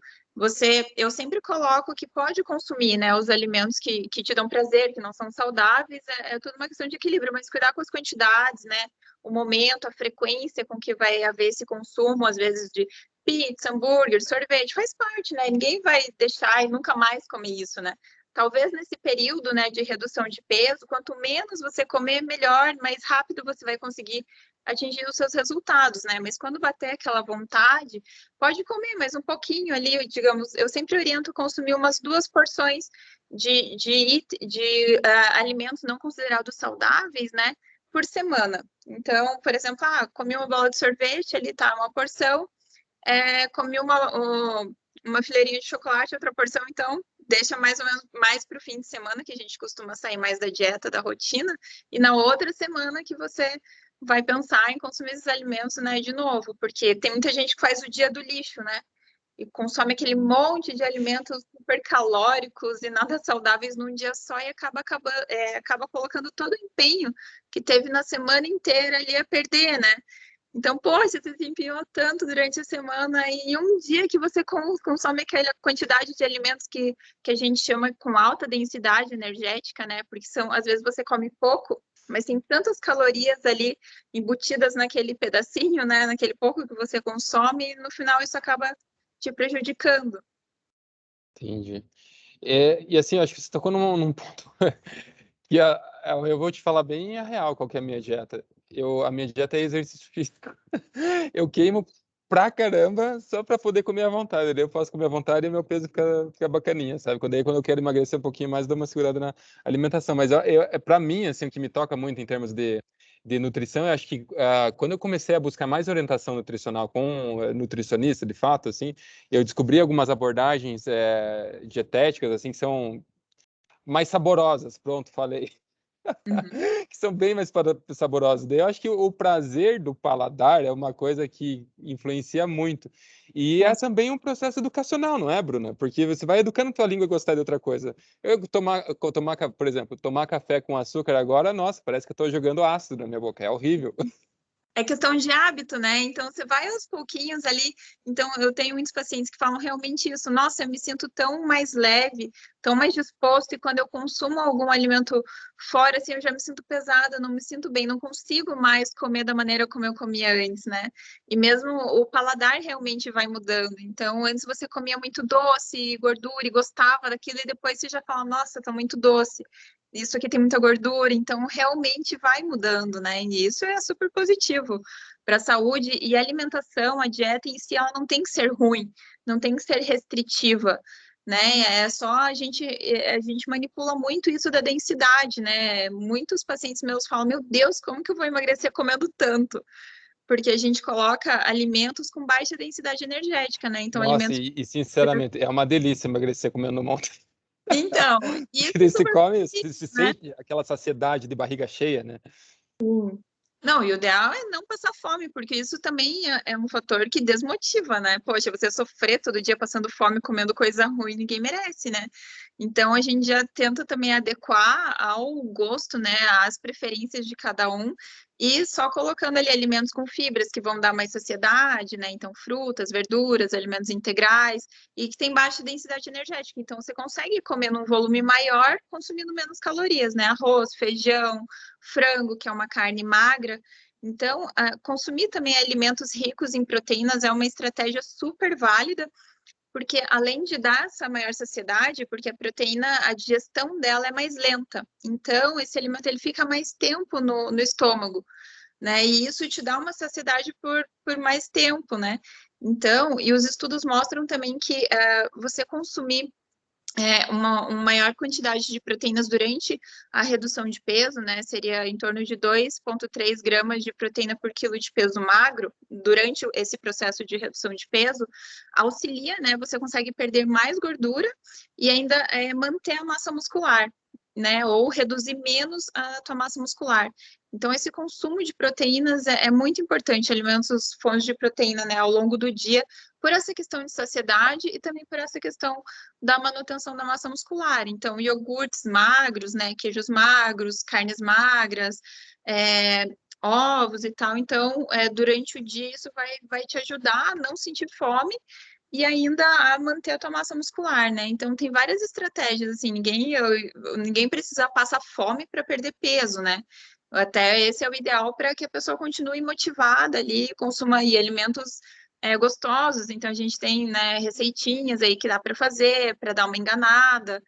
Eu sempre coloco que pode consumir, né, os alimentos que te dão prazer, que não são saudáveis, é tudo uma questão de equilíbrio, mas cuidar com as quantidades, né, o momento, a frequência com que vai haver esse consumo, às vezes de pizza, hambúrguer, sorvete, faz parte, né, ninguém vai deixar e nunca mais comer isso, né. Talvez nesse período, né, de redução de peso, quanto menos você comer, melhor, mais rápido você vai conseguir atingir os seus resultados, né? Mas quando bater aquela vontade, pode comer mais um pouquinho ali, digamos, eu sempre oriento consumir umas 2 porções de alimentos não considerados saudáveis, né? Por semana. Então, por exemplo, comi uma bola de sorvete, ali tá uma porção, comi uma fileirinha de chocolate, outra porção, então deixa mais ou menos mais para o fim de semana, que a gente costuma sair mais da dieta, da rotina, e na outra semana que você vai pensar em consumir esses alimentos, né, de novo, porque tem muita gente que faz o dia do lixo, né, e consome aquele monte de alimentos super calóricos e nada saudáveis num dia só e acaba colocando todo o empenho que teve na semana inteira ali a perder, né? Então, poxa, você se empenhou tanto durante a semana e em um dia que você consome aquela quantidade de alimentos que a gente chama com alta densidade energética, né? Porque às vezes você come pouco, mas tem tantas calorias ali embutidas naquele pedacinho, né? Naquele pouco que você consome, e no final isso acaba te prejudicando. Entendi. E assim, eu acho que você tocou num ponto que eu vou te falar bem a real qual que é a minha dieta. A minha dieta é exercício físico. Eu queimo pra caramba só pra poder comer à vontade. Daí eu posso comer à vontade e meu peso fica bacaninha, sabe? Quando eu quero emagrecer um pouquinho mais, dou uma segurada na alimentação. Mas pra mim, assim, o que me toca muito em termos de nutrição, eu acho que quando eu comecei a buscar mais orientação nutricional com nutricionista, de fato, assim, eu descobri algumas abordagens dietéticas, assim, que são mais saborosas. Pronto, falei. Uhum. Que são bem mais saborosas. Daí eu acho que o prazer do paladar é uma coisa que influencia muito. E é também um processo educacional, não é, Bruna? Porque você vai educando a tua língua a gostar de outra coisa. Por exemplo, tomar café com açúcar agora, nossa, parece que eu estou jogando ácido na minha boca, é horrível. É questão de hábito, né? Então, você vai aos pouquinhos ali. Então, eu tenho muitos pacientes que falam realmente isso. Nossa, eu me sinto tão mais leve, tão mais disposto. E quando eu consumo algum alimento fora, assim, eu já me sinto pesada, não me sinto bem, não consigo mais comer da maneira como eu comia antes, né? E mesmo o paladar realmente vai mudando. Então, antes você comia muito doce, gordura, e gostava daquilo, e depois você já fala, nossa, tá muito doce. Isso aqui tem muita gordura, então realmente vai mudando, né? E isso é super positivo para a saúde e a alimentação, a dieta em si, ela não tem que ser ruim, não tem que ser restritiva, né? É só a gente manipula muito isso da densidade, né? Muitos pacientes meus falam, meu Deus, como que eu vou emagrecer comendo tanto? Porque a gente coloca alimentos com baixa densidade energética, né? Então, Nossa, alimentos. sinceramente, é uma delícia emagrecer comendo um monte. Então, isso Porque é daí você super come, positivo, se né? sente aquela saciedade de barriga cheia, né? Não, e o ideal é não passar fome, porque isso também é um fator que desmotiva, né? Poxa, você sofrer todo dia passando fome, comendo coisa ruim, ninguém merece, né? Então a gente já tenta também adequar ao gosto, né? Às preferências de cada um, e só colocando ali alimentos com fibras que vão dar mais saciedade, né? Então, frutas, verduras, alimentos integrais, e que tem baixa densidade energética. Então, você consegue comer num volume maior, consumindo menos calorias, né? Arroz, feijão, frango, que é uma carne magra. Então, consumir também alimentos ricos em proteínas é uma estratégia super válida, porque além de dar essa maior saciedade, porque a proteína, a digestão dela é mais lenta. Então, esse alimento ele fica mais tempo no estômago, né? E isso te dá uma saciedade por mais tempo, né? Então, e os estudos mostram também que você consumir uma maior quantidade de proteínas durante a redução de peso, né? Seria em torno de 2,3 gramas de proteína por quilo de peso magro durante esse processo de redução de peso, auxilia, né? Você consegue perder mais gordura e ainda manter a massa muscular, né? Ou reduzir menos a tua massa muscular. Então, esse consumo de proteínas é muito importante, alimentos fontes de proteína, né, ao longo do dia, por essa questão de saciedade e também por essa questão da manutenção da massa muscular. Então, iogurtes magros, né, queijos magros, carnes magras, ovos e tal. Então, durante o dia, isso vai te ajudar a não sentir fome e ainda a manter a tua massa muscular, né? Então, tem várias estratégias, assim, ninguém precisa passar fome para perder peso, né? Até esse é o ideal para que a pessoa continue motivada ali, consuma aí alimentos gostosos. Então, a gente tem, né, receitinhas aí que dá para fazer, para dar uma enganada,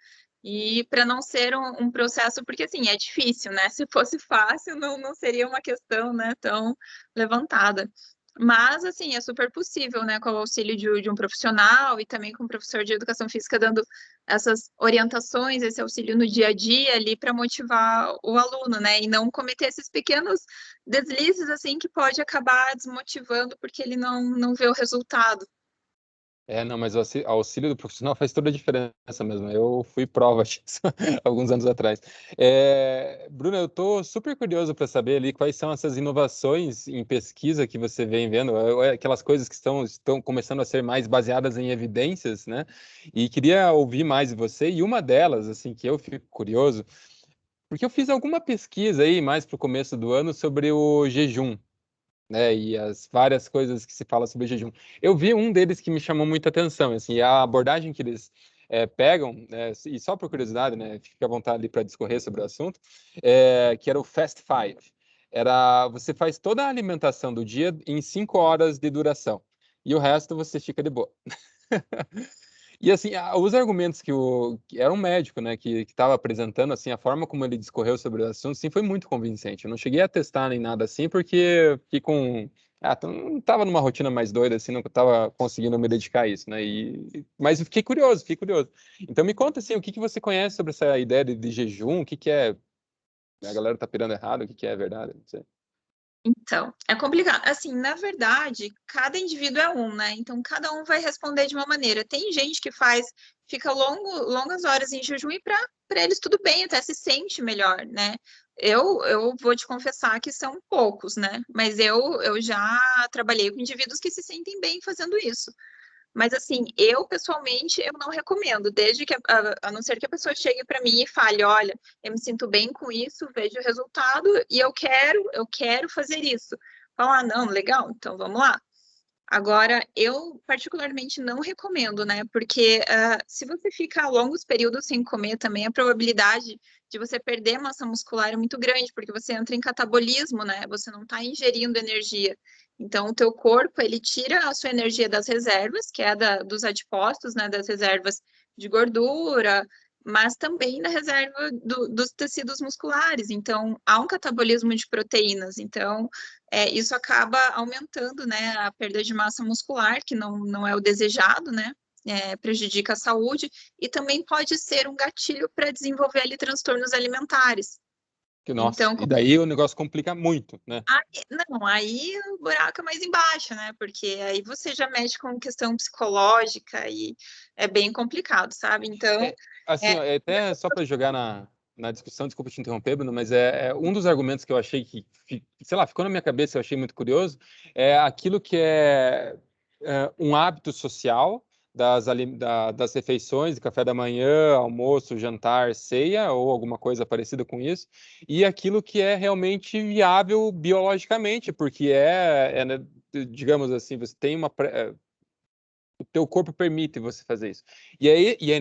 e para não ser um processo, porque assim, é difícil, né? Se fosse fácil, não seria uma questão, né, tão levantada. Mas, assim, é super possível, né, com o auxílio de um profissional e também com um professor de educação física dando essas orientações, esse auxílio no dia a dia ali para motivar o aluno, né, e não cometer esses pequenos deslizes, assim, que pode acabar desmotivando porque ele não vê o resultado. Não, mas o auxílio do profissional faz toda a diferença mesmo. Eu fui prova disso alguns anos atrás. Bruna, eu estou super curioso para saber ali quais são essas inovações em pesquisa que você vem vendo, aquelas coisas que estão começando a ser mais baseadas em evidências, né? E queria ouvir mais de você. E uma delas, assim, que eu fico curioso, porque eu fiz alguma pesquisa aí mais para o começo do ano sobre o jejum, né, e as várias coisas que se fala sobre jejum. Eu vi um deles que me chamou muita atenção, assim, a abordagem que eles pegam, e só por curiosidade, né, fica à vontade para discorrer sobre o assunto, que era o Fast Five. Você faz toda a alimentação do dia em 5 horas de duração, e o resto você fica de boa. E assim, os argumentos que era um médico, né, que estava apresentando, assim, a forma como ele discorreu sobre o assunto, assim, foi muito convincente. Eu não cheguei a testar nem nada assim, porque fiquei não estava numa rotina mais doida, assim, não estava conseguindo me dedicar a isso, né? Mas eu fiquei curioso, fiquei curioso. Então me conta assim, o que você conhece sobre essa ideia de jejum? O que é? A galera tá pirando errado, o que é verdade? Não sei. Então, é complicado. Assim, na verdade, cada indivíduo é um, né? Então, cada um vai responder de uma maneira. Tem gente que fica longas horas em jejum e para eles tudo bem, até se sente melhor, né? Eu vou te confessar que são poucos, né? Mas eu já trabalhei com indivíduos que se sentem bem fazendo isso. Mas assim, eu pessoalmente eu não recomendo, desde que a não ser que a pessoa chegue para mim e fale, olha, eu me sinto bem com isso, vejo o resultado e eu quero fazer isso. falar, não, legal, então vamos lá. Agora, eu particularmente não recomendo, né? Porque se você fica longos períodos sem comer também, a probabilidade de você perder massa muscular é muito grande, porque você entra em catabolismo, né? Você não está ingerindo energia. Então, o teu corpo, ele tira a sua energia das reservas, que é dos adipócitos, né? Das reservas de gordura, mas também da reserva dos tecidos musculares. Então, há um catabolismo de proteínas. Então, isso acaba aumentando, né, a perda de massa muscular, que não é o desejado, né? Prejudica a saúde e também pode ser um gatilho para desenvolver ali transtornos alimentares. Nossa, Então, e daí o negócio complica muito, né? aí o buraco é mais embaixo, né? Porque aí você já mexe com questão psicológica e é bem complicado, sabe? Então, Assim, ó, até só para jogar na discussão, desculpa te interromper, Bruno, mas é um dos argumentos que eu achei que, sei lá, ficou na minha cabeça, eu achei muito curioso, é aquilo que é um hábito social das refeições, café da manhã, almoço, jantar, ceia, ou alguma coisa parecida com isso, e aquilo que é realmente viável biologicamente, porque né, digamos assim, você tem o teu corpo permite você fazer isso. E é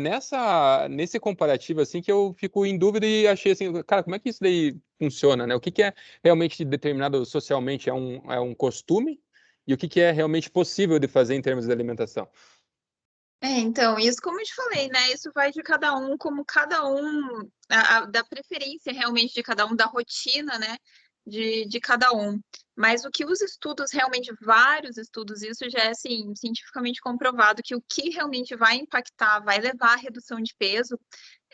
nesse comparativo assim que eu fico em dúvida e achei assim, cara, como é que isso daí funciona, né? O que é realmente determinado socialmente é um costume e o que é realmente possível de fazer em termos de alimentação? Então, isso como eu te falei, né? Isso vai de cada um, como cada um, da preferência realmente de cada um, da rotina, né? De cada um. Mas o que os estudos, realmente, vários estudos, isso já é assim, cientificamente comprovado, que o que realmente vai impactar, vai levar à redução de peso,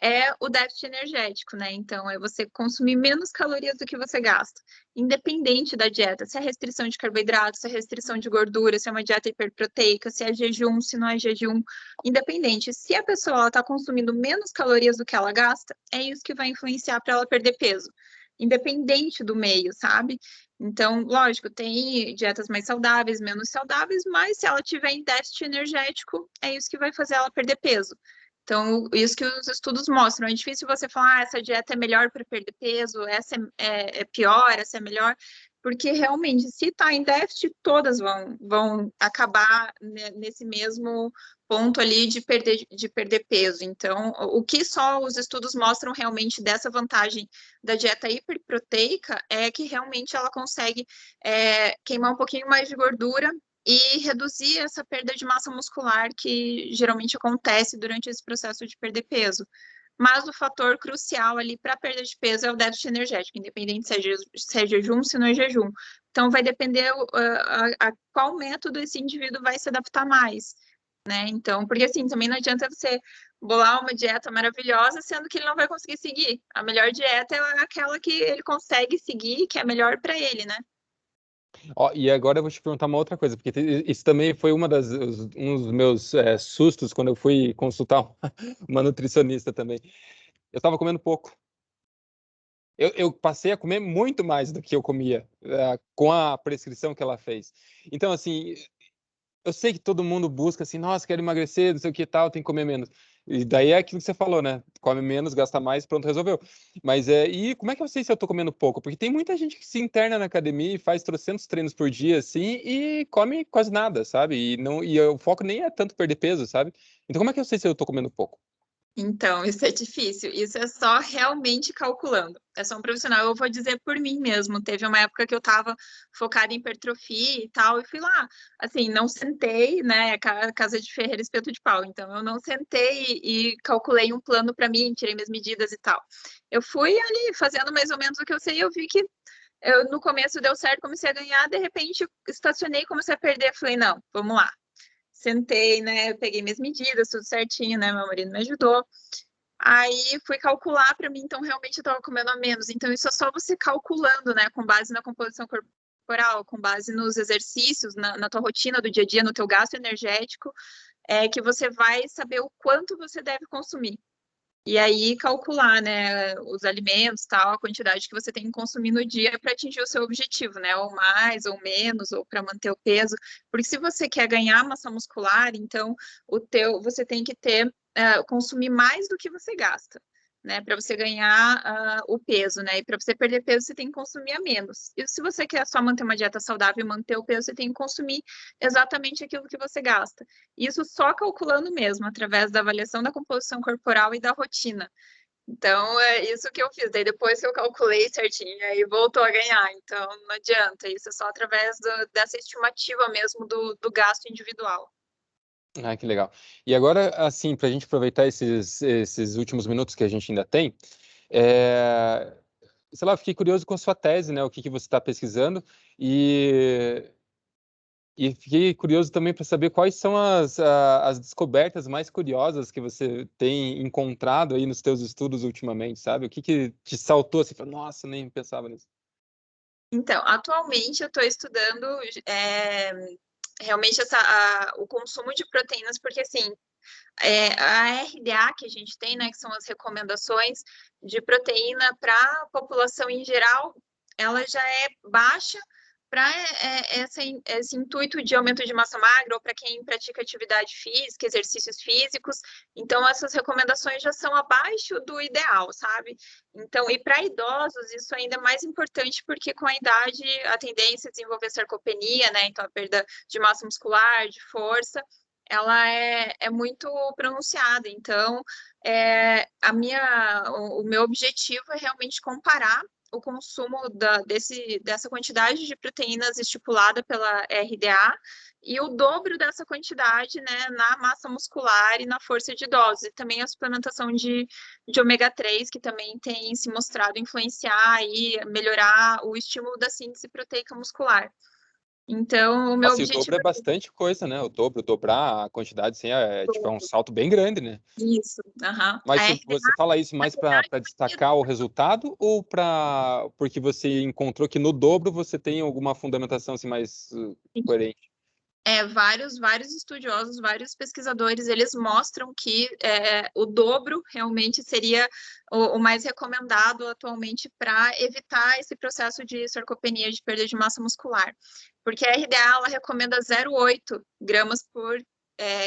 é o déficit energético, né? Então, é você consumir menos calorias do que você gasta, independente da dieta, se é restrição de carboidratos, se é restrição de gordura, se é uma dieta hiperproteica, se é jejum, se não é jejum, independente. Se a pessoa está consumindo menos calorias do que ela gasta, é isso que vai influenciar para ela perder peso, independente do meio, sabe? Então, lógico, tem dietas mais saudáveis, menos saudáveis, mas se ela tiver em déficit energético, é isso que vai fazer ela perder peso. Então, isso que os estudos mostram. É difícil você falar, essa dieta é melhor para perder peso, essa é pior, essa é melhor, porque realmente, se está em déficit, todas vão acabar nesse mesmo ponto ali de perder peso. Então, o que só os estudos mostram realmente dessa vantagem da dieta hiperproteica é que realmente ela consegue queimar um pouquinho mais de gordura e reduzir essa perda de massa muscular que geralmente acontece durante esse processo de perder peso. Mas o fator crucial ali para a perda de peso é o déficit energético, independente se é jejum, se não é jejum. Então, vai depender a qual método esse indivíduo vai se adaptar mais, né? Então, porque assim, também não adianta você bolar uma dieta maravilhosa, sendo que ele não vai conseguir seguir. A melhor dieta é aquela que ele consegue seguir, que é melhor para ele, né? Ó, e agora eu vou te perguntar uma outra coisa, porque isso também foi um dos meus sustos quando eu fui consultar uma nutricionista também. Eu estava comendo pouco. Eu passei a comer muito mais do que eu comia, com a prescrição que ela fez. Então, assim, eu sei que todo mundo busca assim, nossa, quero emagrecer, não sei o que tal, tem que comer menos. E daí é aquilo que você falou, né? Come menos, gasta mais, pronto, resolveu. Mas e como é que eu sei se eu tô comendo pouco? Porque tem muita gente que se interna na academia e faz trocentos treinos por dia, assim, e come quase nada, sabe? E o foco nem é tanto perder peso, sabe? Então como é que eu sei se eu tô comendo pouco? Então, isso é difícil. Isso é só realmente calculando. É só um profissional. Eu vou dizer por mim mesmo. Teve uma época que eu estava focada em hipertrofia e tal, e fui lá. Assim, não sentei, né? Casa de ferreiro, espeto de pau. Então, eu não sentei e calculei um plano para mim, tirei minhas medidas e tal. Eu fui ali fazendo mais ou menos o que eu sei, e eu vi que no começo deu certo, comecei a ganhar, de repente estacionei, comecei a perder. Falei, não, vamos lá. Sentei, né? Peguei minhas medidas, tudo certinho, né? Meu marido me ajudou. Aí fui calcular para mim, então realmente eu estava comendo a menos. Então isso é só você calculando, né? Com base na composição corporal, com base nos exercícios, na tua rotina do dia a dia, no teu gasto energético, que você vai saber o quanto você deve consumir. E aí calcular, né, os alimentos, tal, a quantidade que você tem que consumir no dia para atingir o seu objetivo, né, ou mais, ou menos, ou para manter o peso. Porque se você quer ganhar massa muscular, então você tem que consumir mais do que você gasta. né, para você ganhar o peso, né, e para você perder peso você tem que consumir a menos. E se você quer só manter uma dieta saudável e manter o peso, você tem que consumir exatamente aquilo que você gasta. Isso só calculando mesmo, através da avaliação da composição corporal e da rotina. Então, é isso que eu fiz. Daí, depois que eu calculei certinho, aí voltou a ganhar. Então, não adianta. Isso é só através dessa estimativa mesmo do gasto individual. Ah, que legal. E agora, assim, para a gente aproveitar esses últimos minutos que a gente ainda tem, sei lá, fiquei curioso com a sua tese, né? O que você está pesquisando e fiquei curioso também para saber quais são as descobertas mais curiosas que você tem encontrado aí nos teus estudos ultimamente, sabe? O que te saltou assim, falou, nossa, nem pensava nisso. Então, atualmente eu estou estudando realmente o consumo de proteínas, porque assim, a RDA que a gente tem, né, que são as recomendações de proteína para a população em geral, ela já é baixa para esse intuito de aumento de massa magra ou para quem pratica atividade física, exercícios físicos. Então, essas recomendações já são abaixo do ideal, sabe? Então, e para idosos, isso ainda é mais importante porque com a idade a tendência é desenvolver sarcopenia, né? Então, a perda de massa muscular, de força, ela é muito pronunciada. Então, o meu objetivo é realmente comparar o consumo dessa quantidade de proteínas estipulada pela RDA e o dobro dessa quantidade, né, na massa muscular e na força de idosos. E também a suplementação de ômega 3, que também tem se mostrado influenciar e melhorar o estímulo da síntese proteica muscular. Então, o meu Nossa, e o objetivo dobro é bastante coisa, né? dobrar a quantidade, assim, tipo, é um salto bem grande, né? isso. Mas você fala isso mais para destacar o resultado ou porque você encontrou que no dobro você tem alguma fundamentação assim, mais coerente? Vários estudiosos, vários pesquisadores, eles mostram que o dobro realmente seria o mais recomendado atualmente para evitar esse processo de sarcopenia, de perda de massa muscular. Porque a RDA, ela recomenda 0,8 gramas por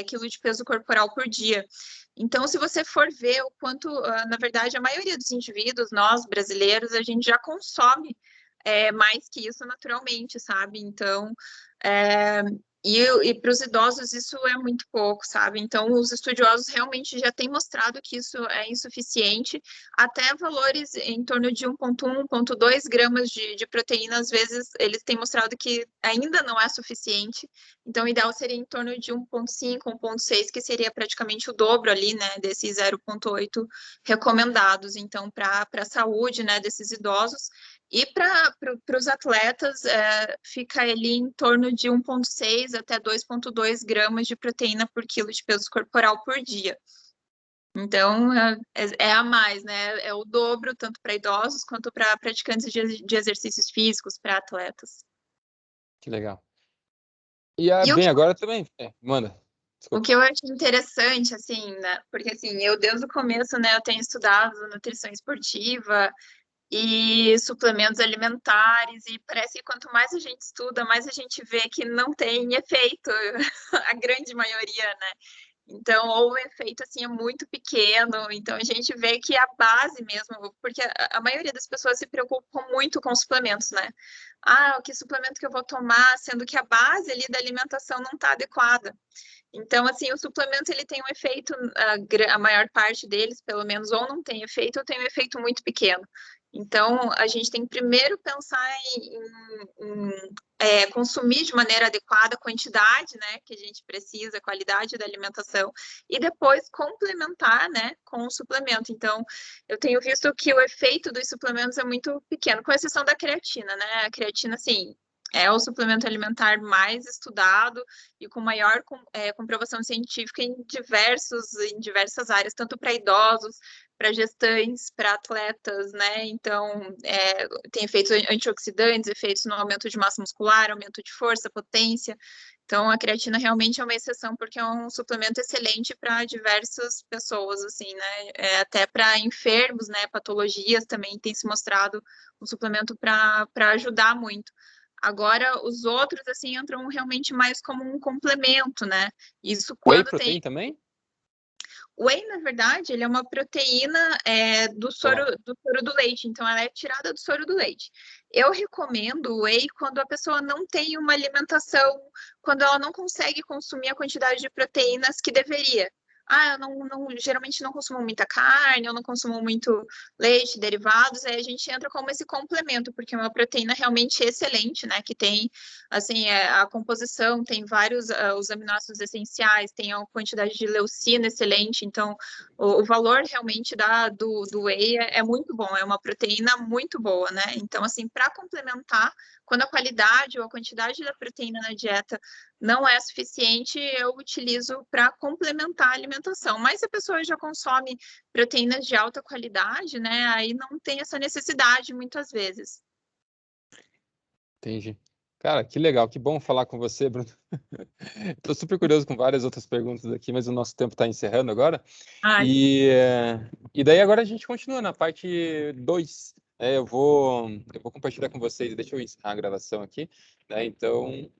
quilo de peso corporal por dia. Então, se você for ver o quanto, na verdade, a maioria dos indivíduos, nós brasileiros, a gente já consome mais que isso naturalmente, sabe? Então, e para os idosos isso é muito pouco, sabe? Então, os estudiosos realmente já têm mostrado que isso é insuficiente, até valores em torno de 1,1, 1,2 gramas de proteína, às vezes, eles têm mostrado que ainda não é suficiente. Então, o ideal seria em torno de 1,5, 1,6, que seria praticamente o dobro ali, né, desses 0,8 recomendados, então, para a saúde, né, desses idosos. E para os atletas, fica ali em torno de 1,6 até 2,2 gramas de proteína por quilo de peso corporal por dia. Então, é a mais, né? É o dobro, tanto para idosos quanto para praticantes de exercícios físicos, para atletas. Que legal. Bem, agora também, manda. O que eu acho interessante, assim, né? Porque, assim, eu desde o começo, né, eu tenho estudado nutrição esportiva, e suplementos alimentares, e parece que quanto mais a gente estuda, mais a gente vê que não tem efeito, a grande maioria, né? Então, ou o efeito, assim, é muito pequeno, então a gente vê que a base mesmo, porque a maioria das pessoas se preocupam muito com suplementos, né? Ah, que suplemento que eu vou tomar, sendo que a base ali da alimentação não está adequada. Então, assim, o suplemento, ele tem um efeito, a maior parte deles, pelo menos, ou não tem efeito, ou tem um efeito muito pequeno. Então, a gente tem que primeiro pensar em consumir de maneira adequada a quantidade, né, que a gente precisa, a qualidade da alimentação, e depois complementar, né, com o suplemento. Então, eu tenho visto que o efeito dos suplementos é muito pequeno, com exceção da creatina, né? A creatina, assim, é o suplemento alimentar mais estudado e com maior comprovação científica em diversas áreas, tanto para idosos, para gestantes, para atletas, né? Então, tem efeitos antioxidantes, efeitos no aumento de massa muscular, aumento de força, potência. Então, a creatina realmente é uma exceção, porque é um suplemento excelente para diversas pessoas, assim, né? Até para enfermos, né? Patologias também tem se mostrado um suplemento para ajudar muito. Agora, os outros, assim, entram realmente mais como um complemento, né? Isso Whey quando protein tem... também? whey, na verdade, ele é uma proteína do soro do leite, então ela é tirada do soro do leite. Eu recomendo o whey quando a pessoa não tem uma alimentação, quando ela não consegue consumir a quantidade de proteínas que deveria. Eu geralmente não consumo muita carne, eu não consumo muito leite, derivados, aí a gente entra como esse complemento, porque é uma proteína realmente excelente, né? Que tem, assim, a composição, tem vários os aminoácidos essenciais, tem a quantidade de leucina excelente, então o valor realmente do whey é muito bom, é uma proteína muito boa, né? Então, assim, para complementar, quando a qualidade ou a quantidade da proteína na dieta não é suficiente, eu utilizo para complementar a alimentação. Mas se a pessoa já consome proteínas de alta qualidade, né, aí não tem essa necessidade muitas vezes. Entendi. Cara, que legal, que bom falar com você, Bruno. Estou super curioso com várias outras perguntas aqui, mas o nosso tempo está encerrando agora. Ai, E daí agora a gente continua na parte 2. Eu vou compartilhar com vocês, deixa eu encerrar a gravação aqui, né? Então,